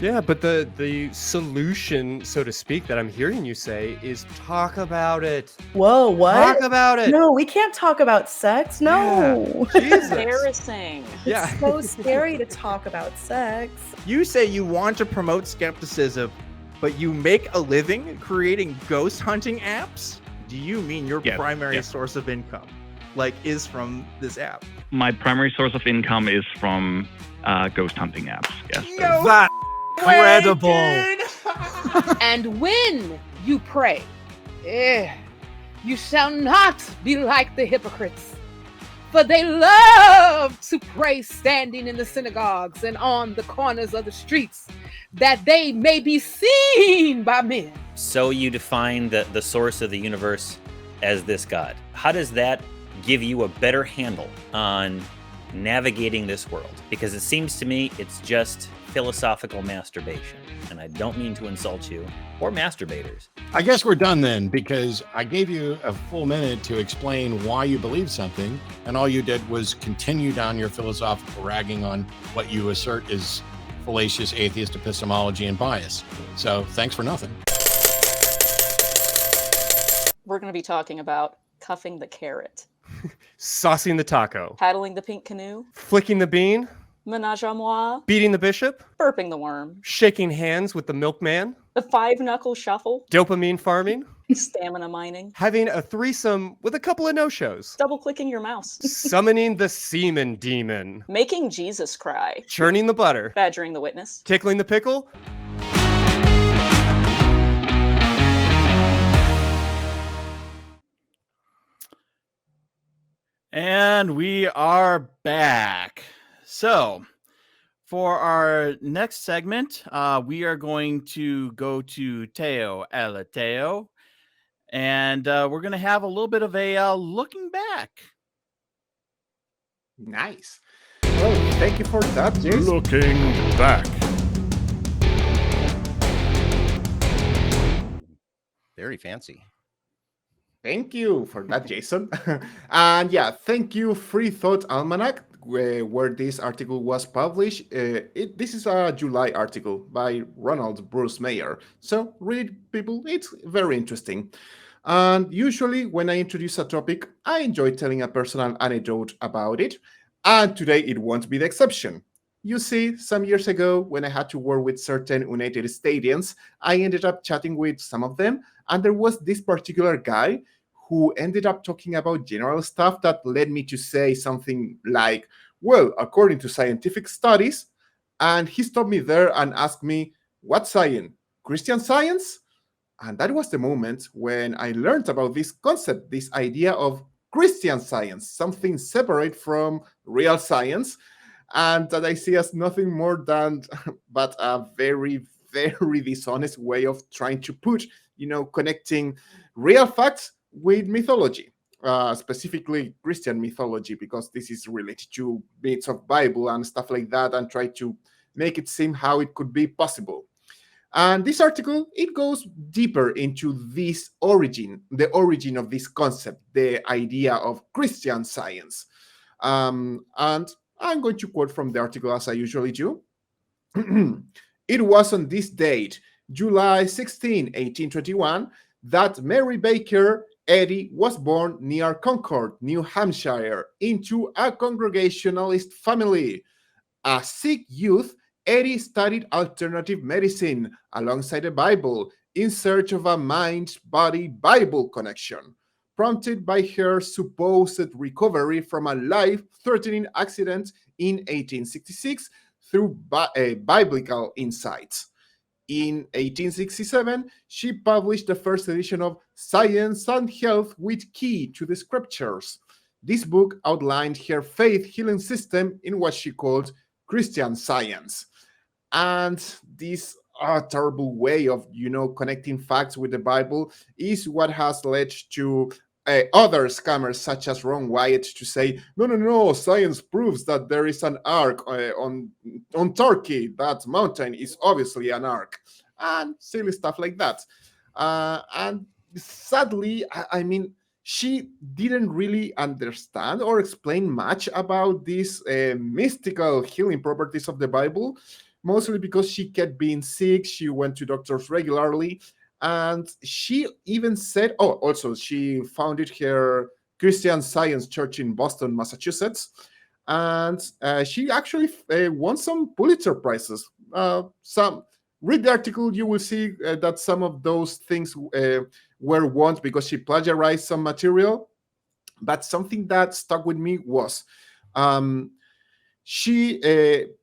Yeah, but the solution, so to speak, that I'm hearing you say is talk about it. Whoa, what? Talk about it. No, we can't talk about sex. No. Yeah, Jesus. Embarrassing. Yeah. It's so scary to talk about sex. You say you want to promote skepticism, but you make a living creating ghost hunting apps? Do you mean your primary source of income, is from this app? My primary source of income is from ghost hunting apps. Yes. No. That incredible. And when you pray, you shall not be like the hypocrites, for they love to pray standing in the synagogues and on the corners of the streets, that they may be seen by men. So you define the source of the universe as this God. How does that give you a better handle on navigating this world? Because it seems to me it's just philosophical masturbation. And I don't mean to insult you or masturbators. I guess we're done then, because I gave you a full minute to explain why you believe something, and all you did was continue down your philosophical ragging on what you assert is fallacious atheist epistemology and bias. So thanks for nothing. We're going to be talking about cuffing the carrot, Saucing the taco, paddling the pink canoe, flicking the bean, menage a moi, beating the bishop, burping the worm, shaking hands with the milkman, the five-knuckle shuffle, dopamine farming, stamina mining, having a threesome with a couple of no-shows, double-clicking your mouse, summoning the semen demon, making Jesus cry, churning the butter, badgering the witness, tickling the pickle. And we are back. So, for our next segment, we are going to go to Teo el Ateo, and we're going to have a little bit of a looking back. Nice. Well, thank you for that, Jason. Looking back. Very fancy. Thank you for that, Jason. And yeah, thank you, Free Thought Almanac, where this article was published. This is a July article by Ronald Bruce Mayer. So read, people, it's very interesting. And usually when I introduce a topic, I enjoy telling a personal anecdote about it. And today it won't be the exception. You see, some years ago, when I had to work with certain United Stadians, I ended up chatting with some of them. And there was this particular guy who ended up talking about general stuff that led me to say something like, well, according to scientific studies, and he stopped me there and asked me, what science? Christian Science? And that was the moment when I learned about this concept, this idea of Christian Science, something separate from real science, and that I see as nothing more than but a very, very dishonest way of trying to put, connecting real facts with mythology, specifically Christian mythology, because this is related to bits of Bible and stuff like that, and try to make it seem how it could be possible. And this article, it goes deeper into this origin, the origin of this concept, the idea of Christian Science. And I'm going to quote from the article as I usually do. It was on this date, July 16, 1821, that Mary Baker Eddy was born near Concord, New Hampshire, into a Congregationalist family. A sick youth, Eddy studied alternative medicine alongside the Bible in search of a mind-body Bible connection, prompted by her supposed recovery from a life-threatening accident in 1866 through biblical insights. In 1867, she published the first edition of Science and Health with Key to the Scriptures. This book outlined her faith healing system in what she called Christian Science. And this terrible way of, connecting facts with the Bible is what has led to other scammers such as Ron Wyatt to say, no, science proves that there is an ark on Turkey. That mountain is obviously an ark, and silly stuff like that. And sadly, I mean, she didn't really understand or explain much about these mystical healing properties of the Bible, mostly because she kept being sick. She went to doctors regularly. And she even said, also she founded her Christian Science Church in Boston, Massachusetts. And she actually won some Pulitzer Prizes. Read the article, you will see that some of those things were won because she plagiarized some material. But something that stuck with me was She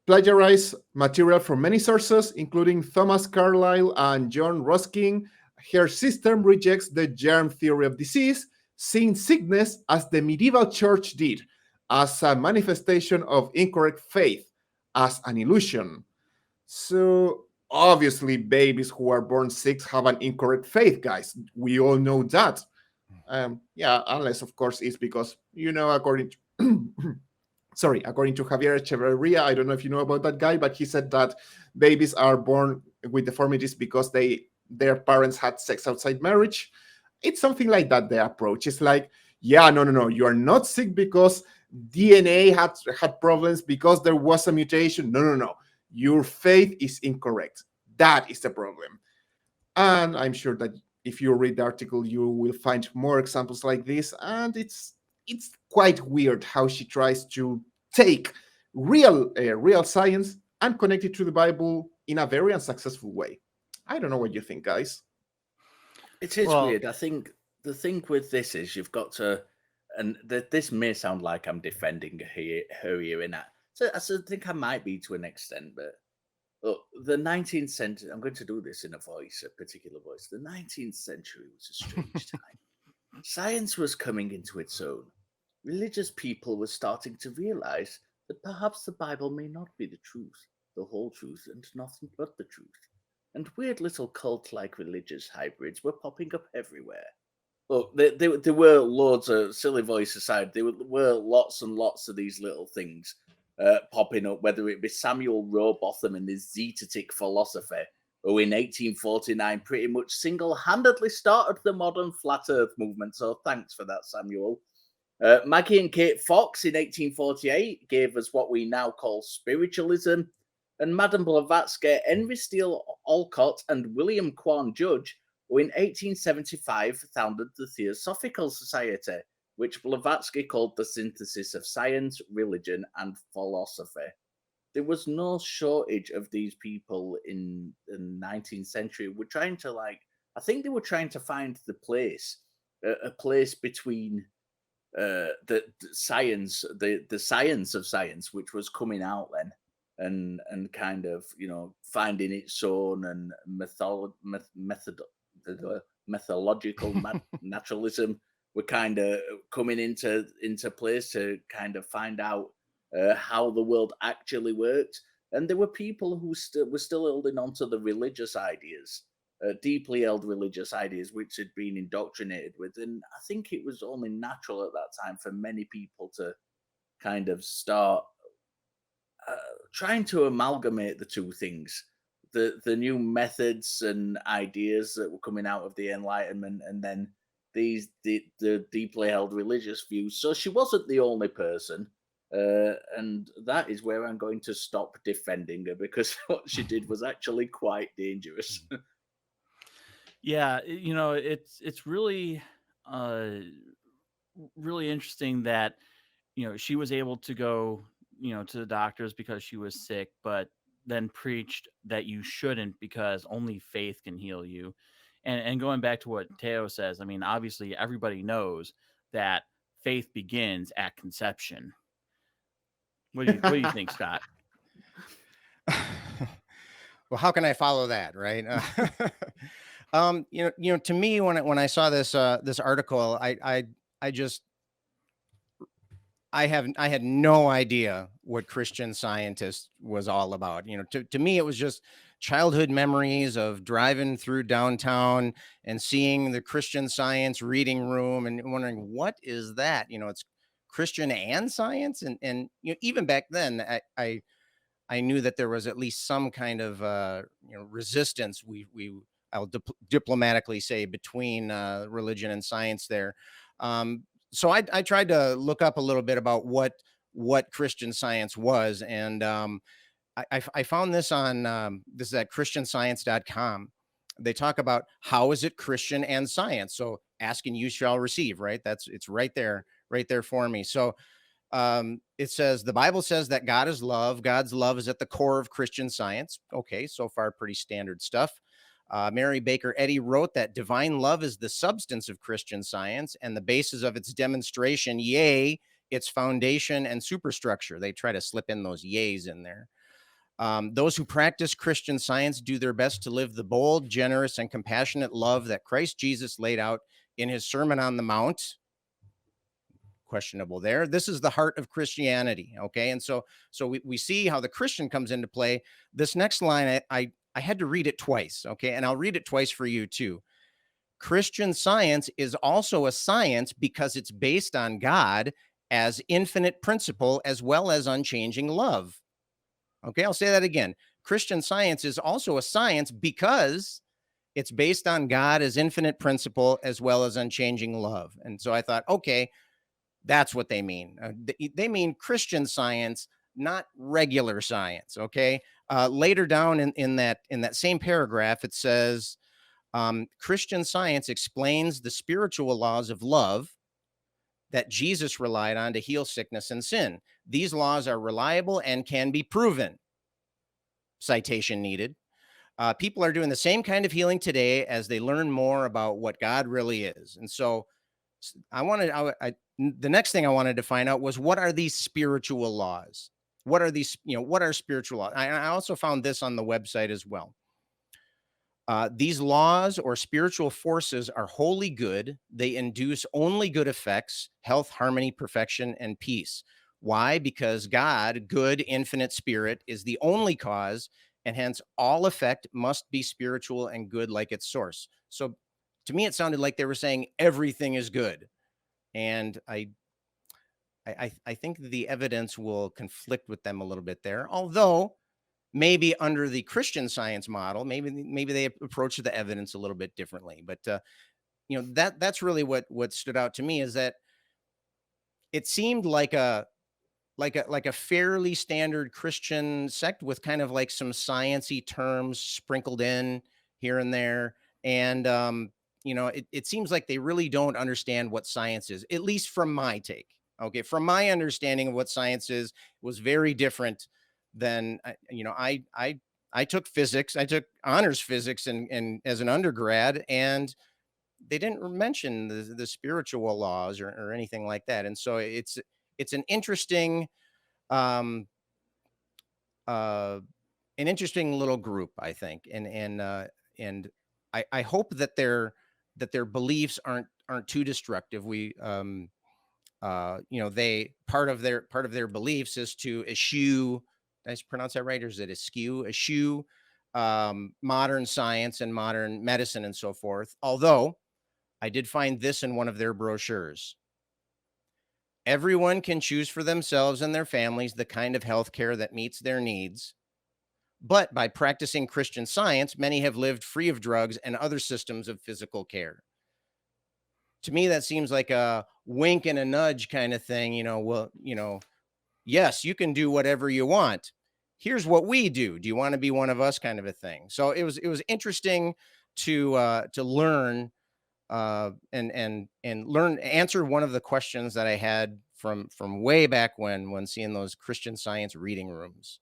plagiarized material from many sources, including Thomas Carlyle and John Ruskin. Her system rejects the germ theory of disease, seeing sickness as the medieval church did, as a manifestation of incorrect faith, as an illusion. So obviously, babies who are born sick have an incorrect faith, guys. We all know that. Yeah, unless of course it's because according to according to Javier Echeverria, I don't know if you know about that guy, but he said that babies are born with deformities because their parents had sex outside marriage. It's something like that. The approach is like, yeah, no, you are not sick because DNA had problems, because there was a mutation. No. Your faith is incorrect. That is the problem. And I'm sure that if you read the article, you will find more examples like this. And it's quite weird how she tries to take real science and connect it to the Bible in a very unsuccessful way. I don't know what you think, guys. It is weird. I think the thing with this is you've got to, and this may sound like I'm defending her here in that. So I think I might be to an extent, but look, the 19th century, I'm going to do this in a particular voice. The 19th century was a strange time. Science was coming into its own. Religious people were starting to realize that perhaps the Bible may not be the truth, the whole truth, and nothing but the truth. And weird little cult-like religious hybrids were popping up everywhere. Look, there were loads of, silly voice aside, there were lots and lots of these little things popping up, whether it be Samuel Rowbotham and his zetetic philosophy, who in 1849 pretty much single-handedly started the modern flat earth movement. So thanks for that, Samuel. Maggie and Kate Fox in 1848 gave us what we now call spiritualism. And Madame Blavatsky, Henry Steele Olcott, and William Quan Judge, who in 1875 founded the Theosophical Society, which Blavatsky called the synthesis of science, religion, and philosophy. There was no shortage of these people in the 19th century. We're trying to I think they were trying to find the place, a place between the science, the science of science, which was coming out then, and kind of finding its own, and methodological naturalism were kind of coming into place to kind of find out how the world actually worked. And there were people who were still holding on to the religious ideas, deeply held religious ideas, which had been indoctrinated with. And I think it was only natural at that time for many people to kind of start trying to amalgamate the two things, the new methods and ideas that were coming out of the Enlightenment, and then the deeply held religious views. So she wasn't the only person, and that is where I'm going to stop defending her, because what she did was actually quite dangerous. Yeah, it's really really interesting that she was able to go to the doctors because she was sick, but then preached that you shouldn't because only faith can heal you. And going back to what Teo says, I mean, obviously everybody knows that faith begins at conception. What do you think, Scott? Well, how can I follow that, right? To me, when I saw this article, I had no idea what Christian Scientist was all about. To me, it was just childhood memories of driving through downtown and seeing the Christian Science reading room and wondering, what is that? It's Christian and science. And even back then, I knew that there was at least some kind of resistance. I'll diplomatically say, between religion and science there. So I tried to look up a little bit about what Christian Science was, and I found this on this is at christianscience.com. They talk about how is it Christian and science. So ask and you shall receive, right? It's right there for me. So it says the Bible says that God is love. God's love is at the core of Christian Science. Okay, so far pretty standard stuff. Mary Baker Eddy wrote that divine love is the substance of Christian Science and the basis of its demonstration. Yea, its foundation and superstructure. They try to slip in those yays in there. Those who practice Christian Science do their best to live the bold, generous, and compassionate love that Christ Jesus laid out in his Sermon on the Mount. Questionable there. This is the heart of Christianity. Okay. And so we see how the Christian comes into play. This next line, I had to read it twice. Okay. And I'll read it twice for you too. Christian Science is also a science because it's based on God as infinite principle as well as unchanging love. Okay, I'll say that again. Christian Science is also a science because it's based on God as infinite principle as well as unchanging love. And so I thought, okay, that's what they mean. They mean Christian Science, not regular science. Okay. Later down in that same paragraph, it says, Christian Science explains the spiritual laws of love that Jesus relied on to heal sickness and sin. These laws are reliable and can be proven. Citation needed. People are doing the same kind of healing today as they learn more about what God really is. And so the next thing I wanted to find out was, what are these spiritual laws? What are these, what are spiritual laws? I also found this on the website as well. These laws or spiritual forces are wholly good. They induce only good effects, health, harmony, perfection, and peace. Why? Because God, good, infinite spirit, is the only cause, and hence all effect must be spiritual and good like its source. So to me, it sounded like they were saying everything is good. And I think the evidence will conflict with them a little bit there, although maybe under the Christian Science model, maybe they approach the evidence a little bit differently. But that's really what stood out to me, is that it seemed like a fairly standard Christian sect with kind of like some science-y terms sprinkled in here and there. And it seems like they really don't understand what science is, at least from my take. Okay, from my understanding of what science is, was very different than I took physics. I took honors physics and as an undergrad, and they didn't mention the spiritual laws or anything like that. And so it's an interesting little group, I think, and I hope that their beliefs aren't too destructive. We they part of their beliefs is to eschew. Did I pronounce that right? Or is it eschew modern science and modern medicine and so forth? Although I did find this in one of their brochures. Everyone can choose for themselves and their families the kind of health care that meets their needs. But by practicing Christian Science, many have lived free of drugs and other systems of physical care. To me, that seems like a wink and a nudge kind of thing. Yes, you can do whatever you want. Here's what we do. Do you want to be one of us, kind of a thing? So it was interesting to learn and answer one of the questions that I had from way back when seeing those Christian Science reading rooms.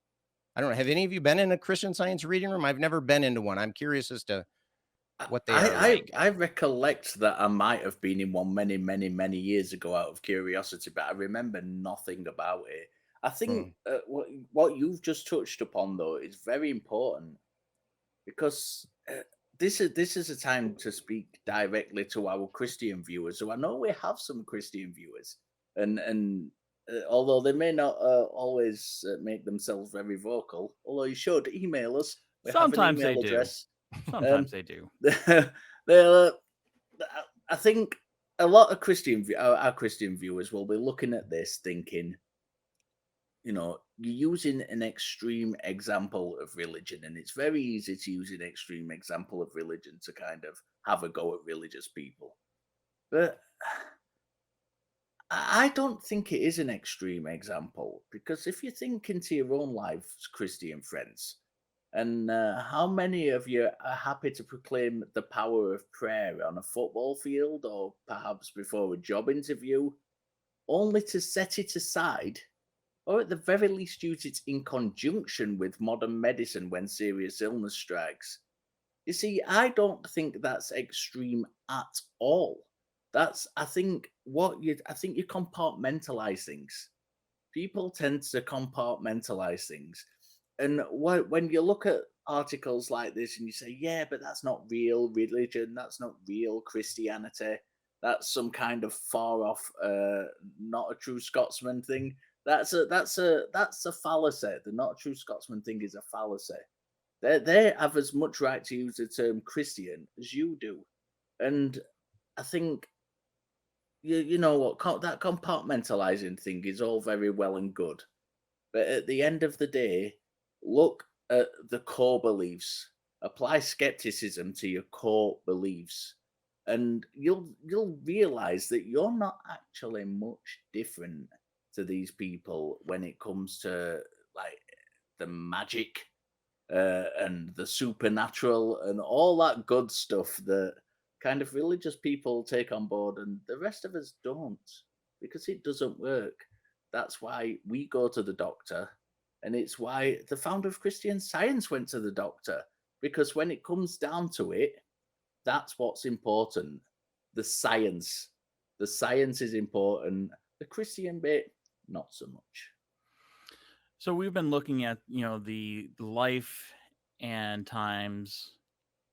I don't know. Have any of you been in a Christian Science reading room? I've never been into one. I'm curious as to what they are like. I recollect that I might have been in one many years ago out of curiosity, but I remember nothing about it. I think what you've just touched upon, though, is very important, because this is a time to speak directly to our Christian viewers. So I know we have some Christian viewers, and although they may not always make themselves very vocal, although you should email us. We Sometimes have an they email address. do. Sometimes they do. I think a lot of our Christian viewers will be looking at this thinking, you're using an extreme example of religion, and it's very easy to use an extreme example of religion to kind of have a go at religious people. But I don't think it is an extreme example, because if you think into your own lives, Christian friends, and how many of you are happy to proclaim the power of prayer on a football field, or perhaps before a job interview, only to set it aside, or at the very least use it in conjunction with modern medicine when serious illness strikes? You see, I don't think that's extreme at all. I think you compartmentalize things. People tend to compartmentalize things, and when you look at articles like this and you say, yeah, but that's not real religion, that's not real Christianity, that's some kind of far off, not a true Scotsman thing. That's a fallacy. The not a true Scotsman thing is a fallacy. They have as much right to use the term Christian as you do, and I think you know what, that compartmentalizing thing is all very well and good, but at the end of the day, look at the core beliefs. Apply skepticism to your core beliefs, and you'll realize that you're not actually much different to these people when it comes to like the magic and the supernatural and all that good stuff that kind of religious people take on board and the rest of us don't, because it doesn't work. That's why we go to the doctor, and it's why the founder of Christian Science went to the doctor, because when it comes down to it, that's what's important. The science is important. The Christian bit, not so much. So we've been looking at, the life and times,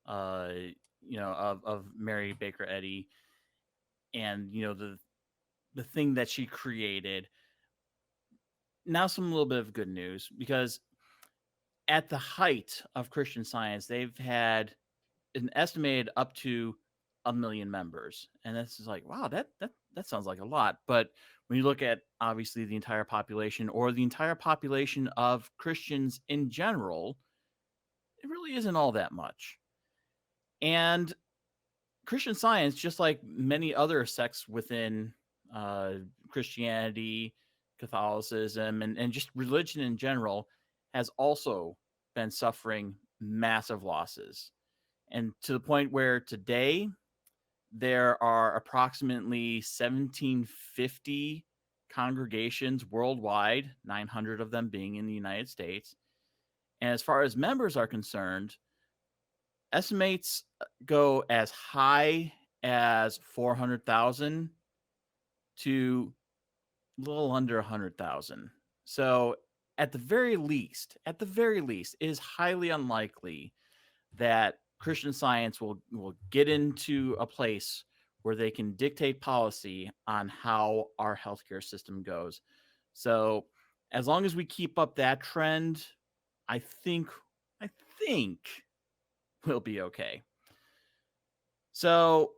of Mary Baker Eddy, and the thing that she created. Now, some little bit of good news, because at the height of Christian Science, they've had an estimated up to 1 million members, and this is like, wow, that sounds like a lot. But when you look at obviously the entire population, or the entire population of Christians in general, it really isn't all that much. And Christian Science, just like many other sects within Christianity, Catholicism, and just religion in general, has also been suffering massive losses. And to the point where today there are approximately 1,750 congregations worldwide, 900 of them being in the United States. And as far as members are concerned, estimates go as high as 400,000 to a little under 100,000. So at the very least, it is highly unlikely that Christian Science will get into a place where they can dictate policy on how our healthcare system goes. So as long as we keep up that trend, I think we'll be okay. So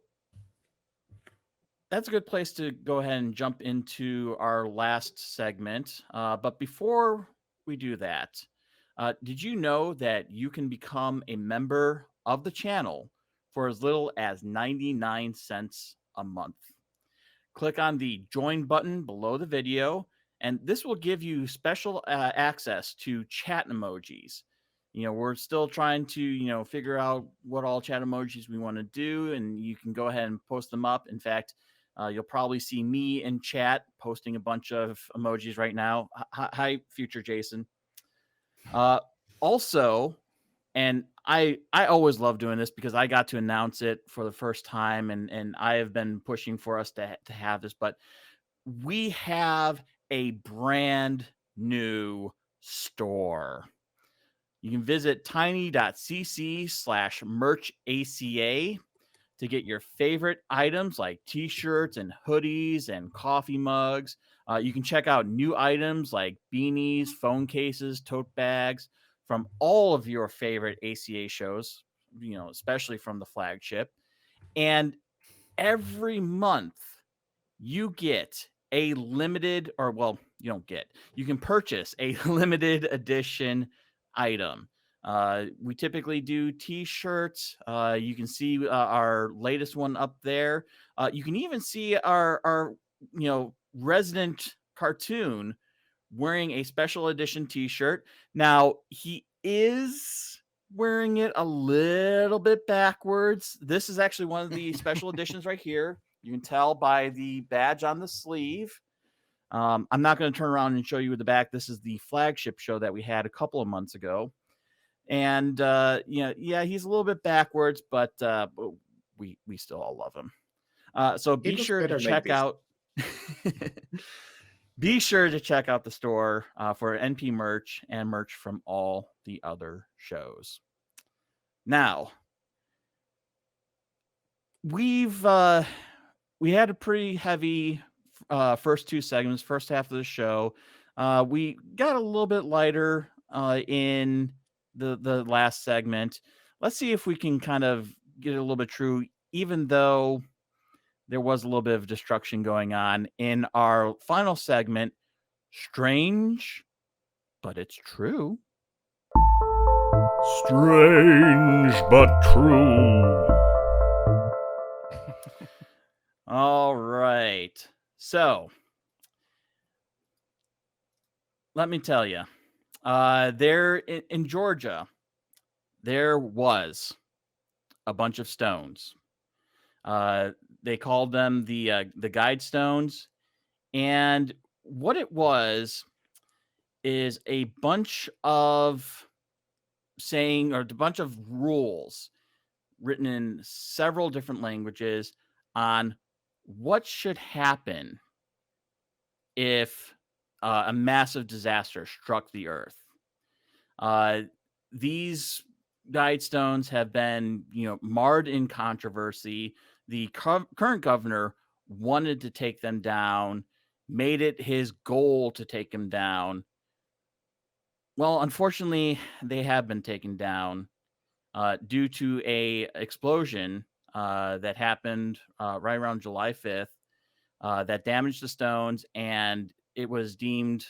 that's a good place to go ahead and jump into our last segment. But before we do that, did you know that you can become a member of the channel for as little as 99 cents a month? Click on the join button below the video, and this will give you special access to chat emojis. We're still trying to, figure out what all chat emojis we want to do, and you can go ahead and post them up. In fact, you'll probably see me in chat posting a bunch of emojis right now. Hi, future Jason. Also, and I always love doing this because I got to announce it for the first time, and I have been pushing for us to have this, but we have a brand new store. You can visit tiny.cc/merchaca to get your favorite items like t-shirts and hoodies and coffee mugs. You can check out new items like beanies, phone cases, tote bags from all of your favorite ACA shows, especially from the flagship. And every month you get a limited, you can purchase a limited edition item. We typically do t-shirts. You can see our latest one up there. You can even see our resident cartoon wearing a special edition t-shirt. Now, he is wearing it a little bit backwards. This is actually one of the special editions right here. You can tell by the badge on the sleeve. I'm not going to turn around and show you the back. This is the flagship show that we had a couple of months ago. And, he's a little bit backwards, but we still all love him. So be was sure to better like check this. out. Be sure to check out the store for NP merch and merch from all the other shows. Now, we had a pretty heavy first two segments, first half of the show. We got a little bit lighter in the last segment. Let's see if we can kind of get it a little bit true, even though there was a little bit of destruction going on in our final segment. Strange, but it's true. Strange but true. All right. So, let me tell you, there in Georgia, there was a bunch of stones. They called them the guide stones, and what it was is a bunch of saying or a bunch of rules written in several different languages on what should happen if a massive disaster struck the earth. These guide stones have been, marred in controversy. The current governor wanted to take them down, made it his goal to take them down. Well, unfortunately, they have been taken down due to a explosion that happened right around July 5th that damaged the stones, and it was deemed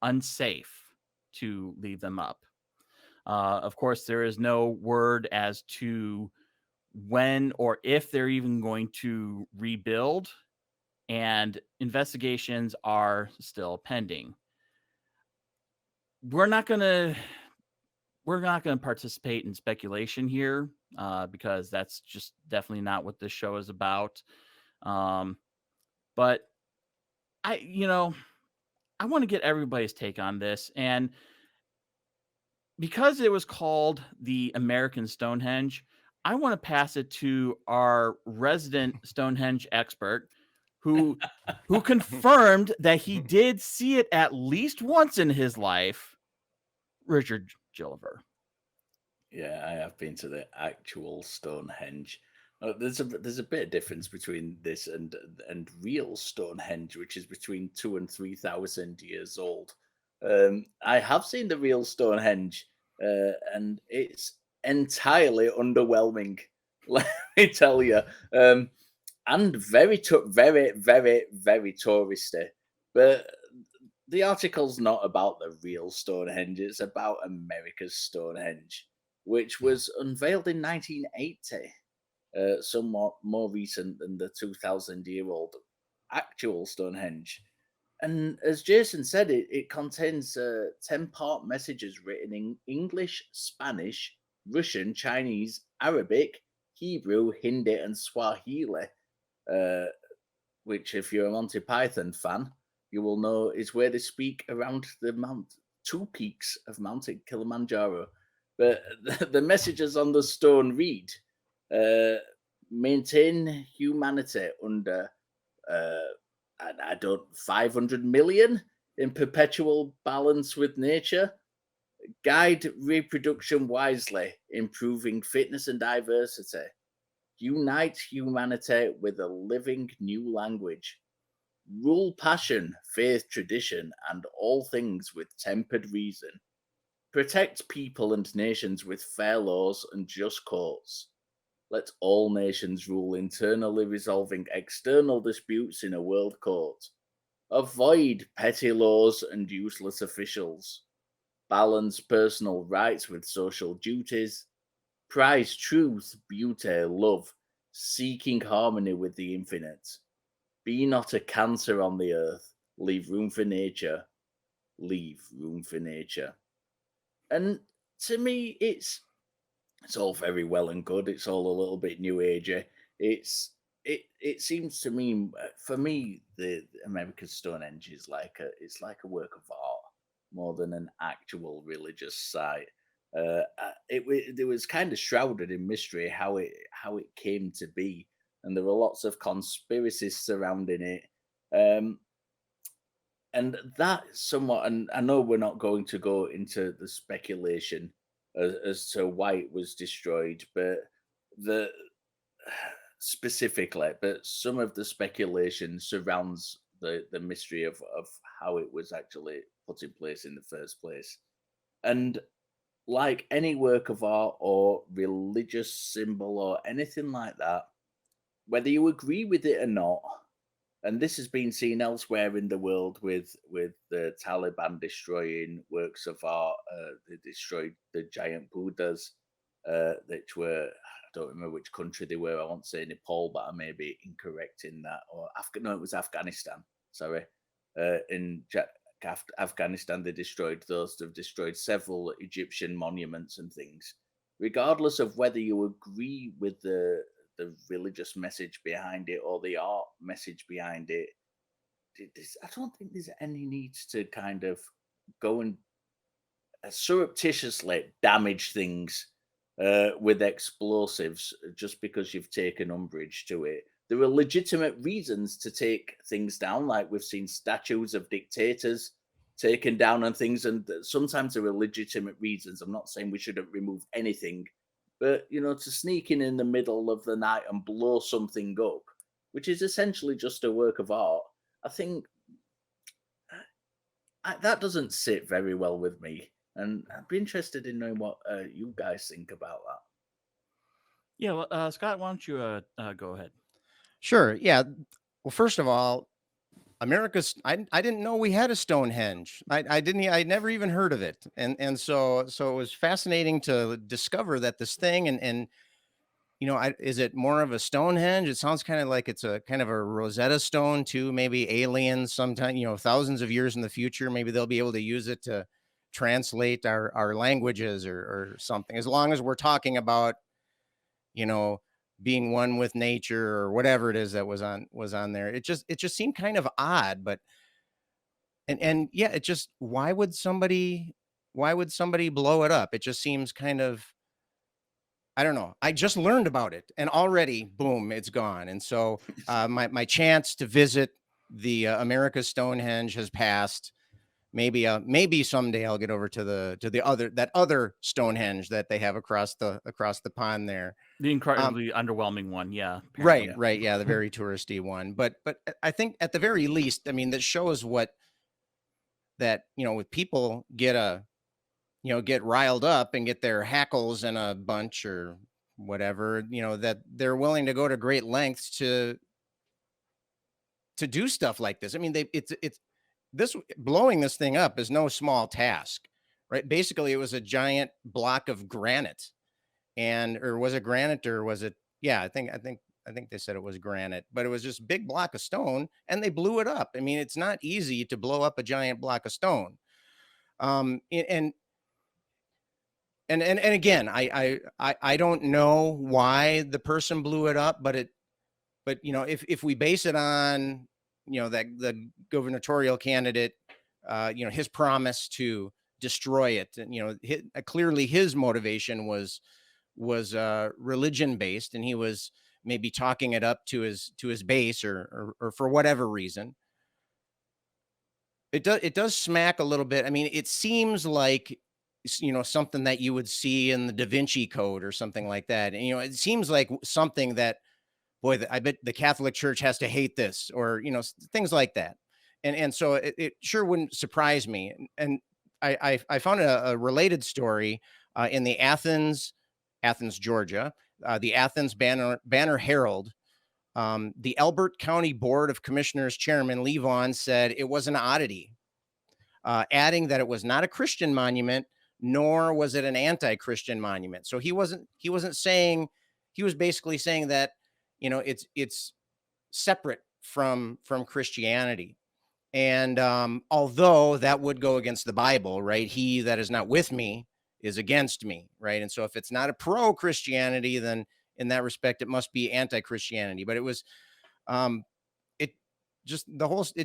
unsafe to leave them up. Of course, there is no word as to when or if they're even going to rebuild, and investigations are still pending. We're not going to participate in speculation here because that's just definitely not what this show is about. But I want to get everybody's take on this. And because it was called the American Stonehenge, I want to pass it to our resident Stonehenge expert who confirmed that he did see it at least once in his life, Richard Gilliver. Yeah, I have been to the actual Stonehenge. There's a bit of difference between this and real Stonehenge, which is between 2,000 and 3,000 years old. I have seen the real Stonehenge, and it's entirely underwhelming. Let me tell you, and very, very touristy. But the article's not about the real Stonehenge; it's about America's Stonehenge, which was unveiled in 1980. Somewhat more recent than the 2,000-year-old actual Stonehenge. And as Jason said, it contains 10-part messages written in English, Spanish, Russian, Chinese, Arabic, Hebrew, Hindi, and Swahili, which, if you're a Monty Python fan, you will know is where they speak around the two peaks of Mount Kilimanjaro. But the messages on the stone read, maintain humanity under 500 million in perpetual balance with nature, guide reproduction wisely, improving fitness and diversity, unite humanity with a living new language, rule passion, faith, tradition, and all things with tempered reason, protect people and nations with fair laws and just courts. Let all nations rule internally, resolving external disputes in a world court. Avoid petty laws and useless officials. Balance personal rights with social duties. Prize truth, beauty, love, seeking harmony with the infinite. Be not a cancer on the earth. Leave room for nature. Leave room for nature. And to me, it's all very well and good. It's all a little bit new agey. It seems to me, for me, the American Stonehenge is like a work of art more than an actual religious site. It was kind of shrouded in mystery how it came to be. and there were lots of conspiracies surrounding it. And that somewhat, and I know we're not going to go into the speculation as to why it was destroyed, but specifically, but some of the speculation surrounds the mystery of how it was actually put in place in the first place. And like any work of art or religious symbol or anything like that, whether you agree with it or not, and this has been seen elsewhere in the world with the Taliban destroying works of art. They destroyed the giant Buddhas, which were, I don't remember which country they were. I won't say Nepal, but I may be incorrect in that. Or no, it was Afghanistan. Sorry, in Afghanistan they destroyed those. They've destroyed several Egyptian monuments and things. Regardless of whether you agree with the religious message behind it or the art message behind it, I don't think there's any need to kind of go and surreptitiously damage things with explosives just because you've taken umbrage to it. There are legitimate reasons to take things down, like we've seen statues of dictators taken down and things, and sometimes there are legitimate reasons. I'm not saying we shouldn't remove anything, but, to sneak in the middle of the night and blow something up, which is essentially just a work of art, I think that doesn't sit very well with me. And I'd be interested in knowing what you guys think about that. Yeah, well, Scott, why don't you go ahead? Sure. Yeah. Well, first of all, America's, I didn't know we had a Stonehenge. I never even heard of it. And so it was fascinating to discover that this thing and is it more of a Stonehenge? It sounds kind of like it's a kind of a Rosetta Stone too. Maybe aliens sometime, thousands of years in the future, maybe they'll be able to use it to translate our languages or something. As long as we're talking about, being one with nature or whatever it is that was on there. It just seemed kind of odd, but and yeah, it just, why would somebody blow it up? It just seems kind of, I don't know. I just learned about it and already, boom, it's gone. And so my chance to visit the America's Stonehenge has passed. Maybe someday I'll get over to that other Stonehenge that they have across the pond there. The incredibly underwhelming one, yeah. Apparently. Right, yeah, the very touristy one. But I think at the very least, I mean, that shows with people get riled up and get their hackles in a bunch or whatever, that they're willing to go to great lengths to do stuff like this. I mean, this blowing this thing up is no small task, right? Basically, it was a giant block of granite, or was it granite or was it? Yeah, I think they said it was granite, but it was just a big block of stone, and they blew it up. I mean, it's not easy to blow up a giant block of stone. And again, I don't know why the person blew it up, but if we base it on that the gubernatorial candidate, his promise to destroy it, and clearly his motivation was religion based, and he was maybe talking it up to his base or for whatever reason. It does smack a little bit. I mean, it seems like something that you would see in the Da Vinci Code or something like that. And it seems like something that, boy, I bet the Catholic Church has to hate this, or things like that. And so it sure wouldn't surprise me. And I found a related story in the Athens, Georgia, the Athens Banner Herald. The Elbert County Board of Commissioners Chairman Lee Vaughn said it was an oddity, adding that it was not a Christian monument, nor was it an anti-Christian monument. So he wasn't saying, he was basically saying that it's separate from Christianity. And although that would go against the Bible, right? He that is not with me is against me, right? And so if it's not a pro-Christianity, then in that respect, it must be anti-Christianity. But it was, it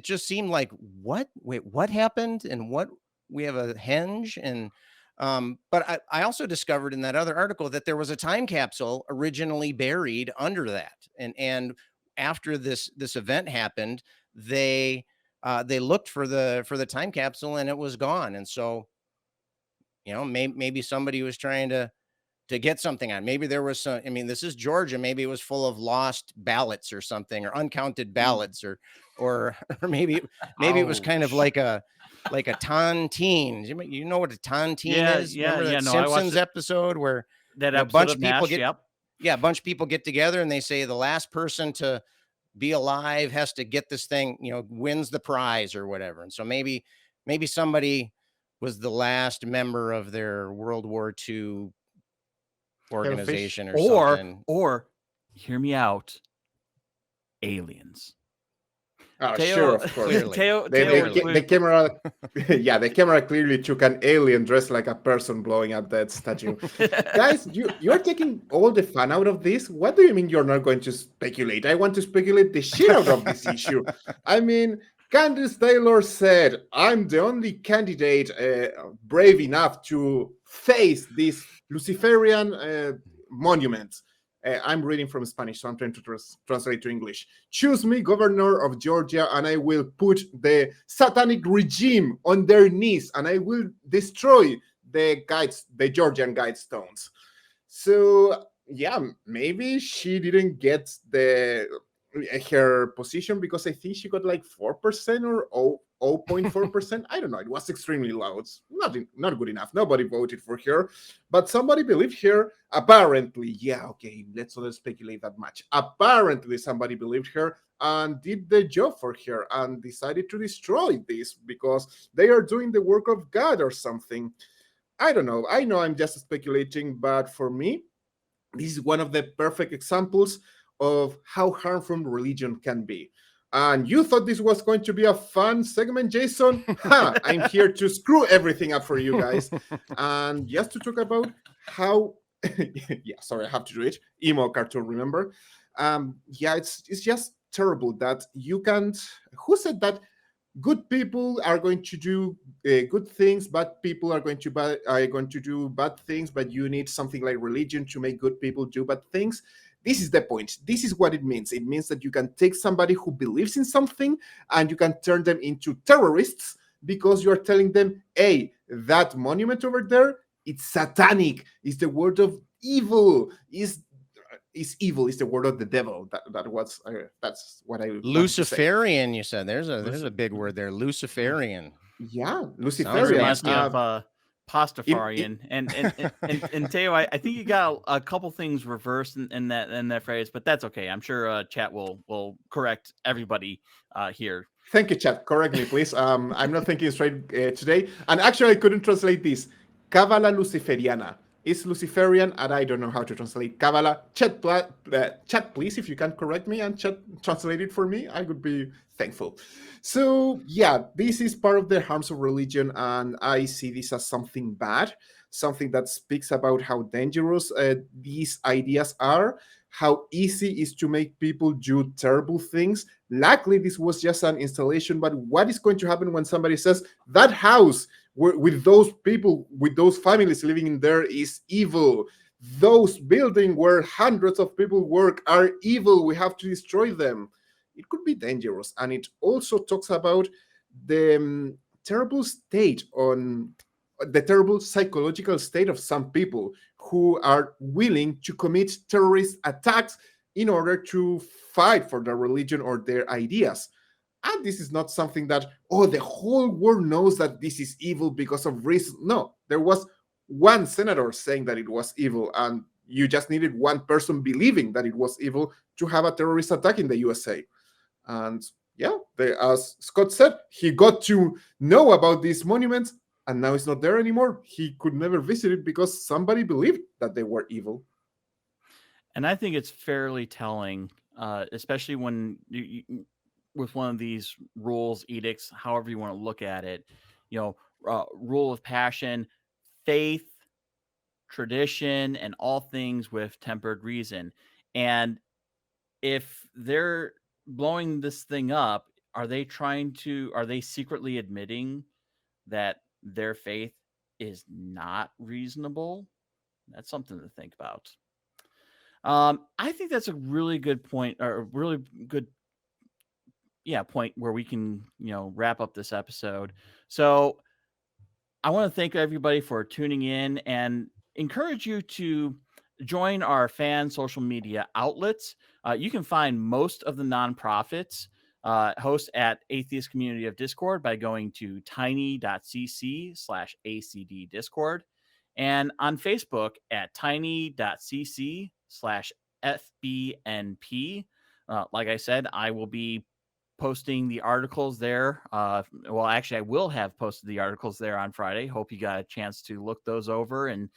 just seemed like, what? Wait, what happened? And what? We have a henge, and But I also discovered in that other article that there was a time capsule originally buried under that. And after this event happened, they looked for the time capsule and it was gone. And so, maybe somebody was trying to get something on. Maybe there was some, I mean, this is Georgia. Maybe it was full of lost ballots or something, or uncounted ballots, or or maybe it was kind of like a tontine. You know what a tontine is? Remember that No, I watched Simpsons episode where that a episode bunch of of people MASH, a bunch of people get together and they say the last person to be alive has to get this thing, wins the prize or whatever. And so maybe somebody was the last member of their World War II organization or something. Or hear me out, aliens. Oh, Teo, sure, of course. the camera, the camera clearly took an alien dressed like a person blowing up that statue. Guys, you're taking all the fun out of this. What do you mean you're not going to speculate? I want to speculate the shit out of this issue. I mean, Candice Taylor said, "I'm the only candidate brave enough to face this Luciferian monument." I'm reading from Spanish, so I'm trying to translate to English. "Choose me, governor of Georgia, and I will put the satanic regime on their knees, and I will destroy the Georgian guidestones." So, yeah, maybe she didn't get her position because I think she got like 4% or 0.4%. I don't know. It was extremely low. It's not good enough. Nobody voted for her, but somebody believed her. Apparently, let's not speculate that much. Apparently, somebody believed her and did the job for her and decided to destroy this because they are doing the work of God or something. I don't know. I know I'm just speculating, but for me, this is one of the perfect examples of how harmful religion can be. And you thought this was going to be a fun segment, Jason? I'm here to screw everything up for you guys. And just to talk about how, sorry, I have to do it. Emo cartoon, remember? It's just terrible that you can't. Who said that good people are going to do good things, bad people are going to do bad things, but you need something like religion to make good people do bad things? This is the point. This is what it means. It means that you can take somebody who believes in something and you can turn them into terrorists because you're telling them, hey, that monument over there, it's satanic. It's the word of evil. Is evil. Is the word of the devil. That's what I Luciferian. You said there's a big word there. Luciferian. Yeah, Luciferian. Reminds me of Pastafarian. And Teo, I think you got a couple things reversed in that phrase, but that's okay. I'm sure chat will correct everybody here. Thank you, chat. Correct me, please. I'm not thinking straight today. And actually, I couldn't translate this. Kabbalah Luciferiana. It's Luciferian, and I don't know how to translate Kabbalah. Chat, please, if you can correct me and translate it for me, I would be thankful. So, this is part of the harms of religion, and I see this as something bad, something that speaks about how dangerous these ideas are, how easy it is to make people do terrible things. Luckily, this was just an installation, but what is going to happen when somebody says that house with those people, with those families living in there is evil? Those buildings where hundreds of people work are evil. We have to destroy them. It could be dangerous. And it also talks about the terrible psychological state of some people who are willing to commit terrorist attacks in order to fight for their religion or their ideas. And this is not something that, the whole world knows that this is evil because of reason. No, there was one senator saying that it was evil, and you just needed one person believing that it was evil to have a terrorist attack in the USA. And as Scott said, he got to know about these monuments, and now it's not there anymore. He could never visit it because somebody believed that they were evil. And I think it's fairly telling, especially when you with one of these rules, edicts, however you want to look at it, rule of passion, faith, tradition, and all things with tempered reason. And if they're blowing this thing up, are they secretly admitting that their faith is not reasonable, that's something to think about. I think that's a really good point, or a really good point where we can, wrap up this episode. So I want to thank everybody for tuning in and encourage you to join our fan social media outlets. You can find most of the nonprofits hosts at Atheist Community of Discord by going to tiny.cc/ACD Discord, and on Facebook at tiny.cc/FBNP. Like I said, I will be posting the articles there. Well, actually, I will have posted the articles there on Friday. Hope you got a chance to look those over and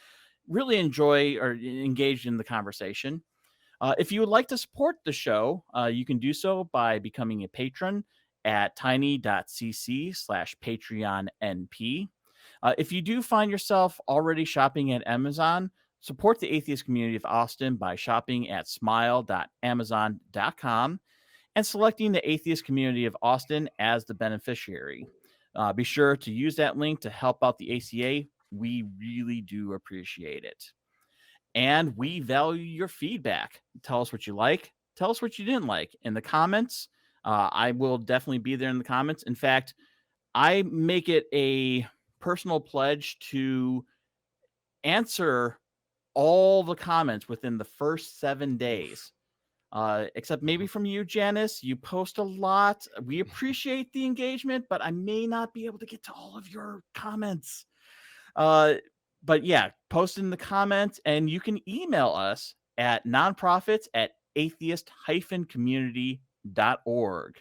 really enjoy or engage in the conversation. If you would like to support the show, you can do so by becoming a patron at tiny.cc/PatreonNP. If you do find yourself already shopping at Amazon, support the Atheist Community of Austin by shopping at smile.amazon.com and selecting the Atheist Community of Austin as the beneficiary. Be sure to use that link to help out the ACA. We really do appreciate it. And we value your feedback. Tell us what you like. Tell us what you didn't like in the comments. I will definitely be there in the comments. In fact, I make it a personal pledge to answer all the comments within the first 7 days. Except maybe from you, Janice. You post a lot. We appreciate the engagement, but I may not be able to get to all of your comments. But yeah, post in the comments, and you can email us at nonprofits@atheist-community.org.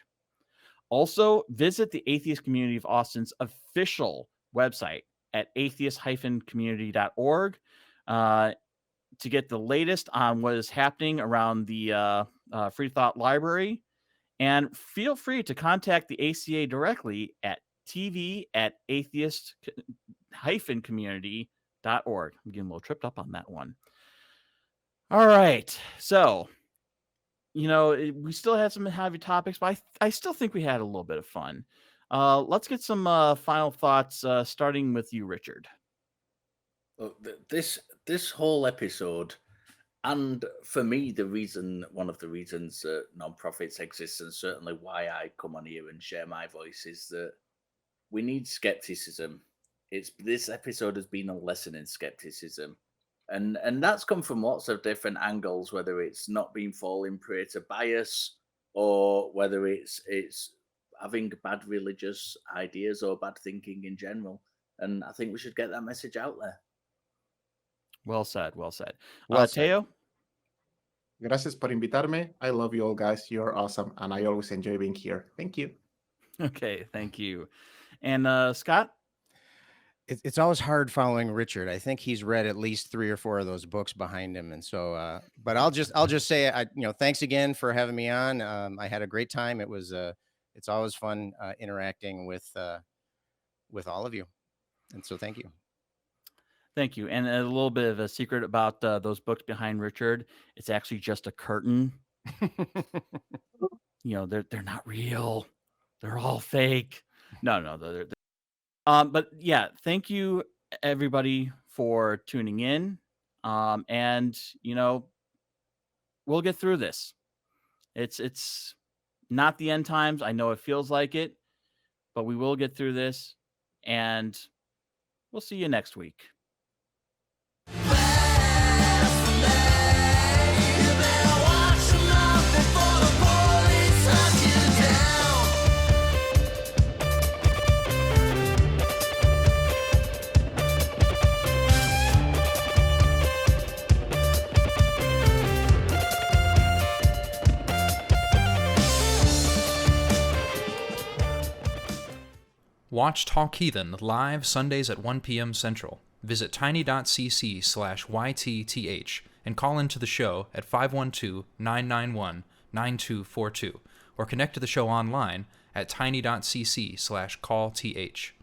Also, visit the Atheist Community of Austin's official website at atheist-community.org. To get the latest on what is happening around the Free Thought Library. And feel free to contact the ACA directly at tv@atheist-community.org. I'm getting a little tripped up on that one. All right. So, we still had some heavy topics, but I still think we had a little bit of fun. Let's get some final thoughts, starting with you, Richard. Well, this whole episode, and for me, one of the reasons nonprofits exist, and certainly why I come on here and share my voice, is that we need skepticism. This episode has been a lesson in skepticism, and that's come from lots of different angles. Whether it's not being falling prey to bias, or whether it's having bad religious ideas or bad thinking in general. And I think we should get that message out there. Well said. Well said. Teo? Gracias por invitarme. I love you all, guys. You're awesome, and I always enjoy being here. Thank you. Okay, thank you. And Scott? It's always hard following Richard. I think he's read at least 3 or 4 of those books behind him, and so. But I'll just say, thanks again for having me on. I had a great time. It's always fun interacting with all of you, and so thank you. Thank you. And a little bit of a secret about those books behind Richard. It's actually just a curtain. They're not real. They're all fake. No, they're but yeah, thank you everybody for tuning in. And we'll get through this. It's not the end times. I know it feels like it, but we will get through this, and we'll see you next week. Watch Talk Heathen live Sundays at 1 p.m. Central. Visit tiny.cc/YTTH and call into the show at 512-991-9242 or connect to the show online at tiny.cc/callth.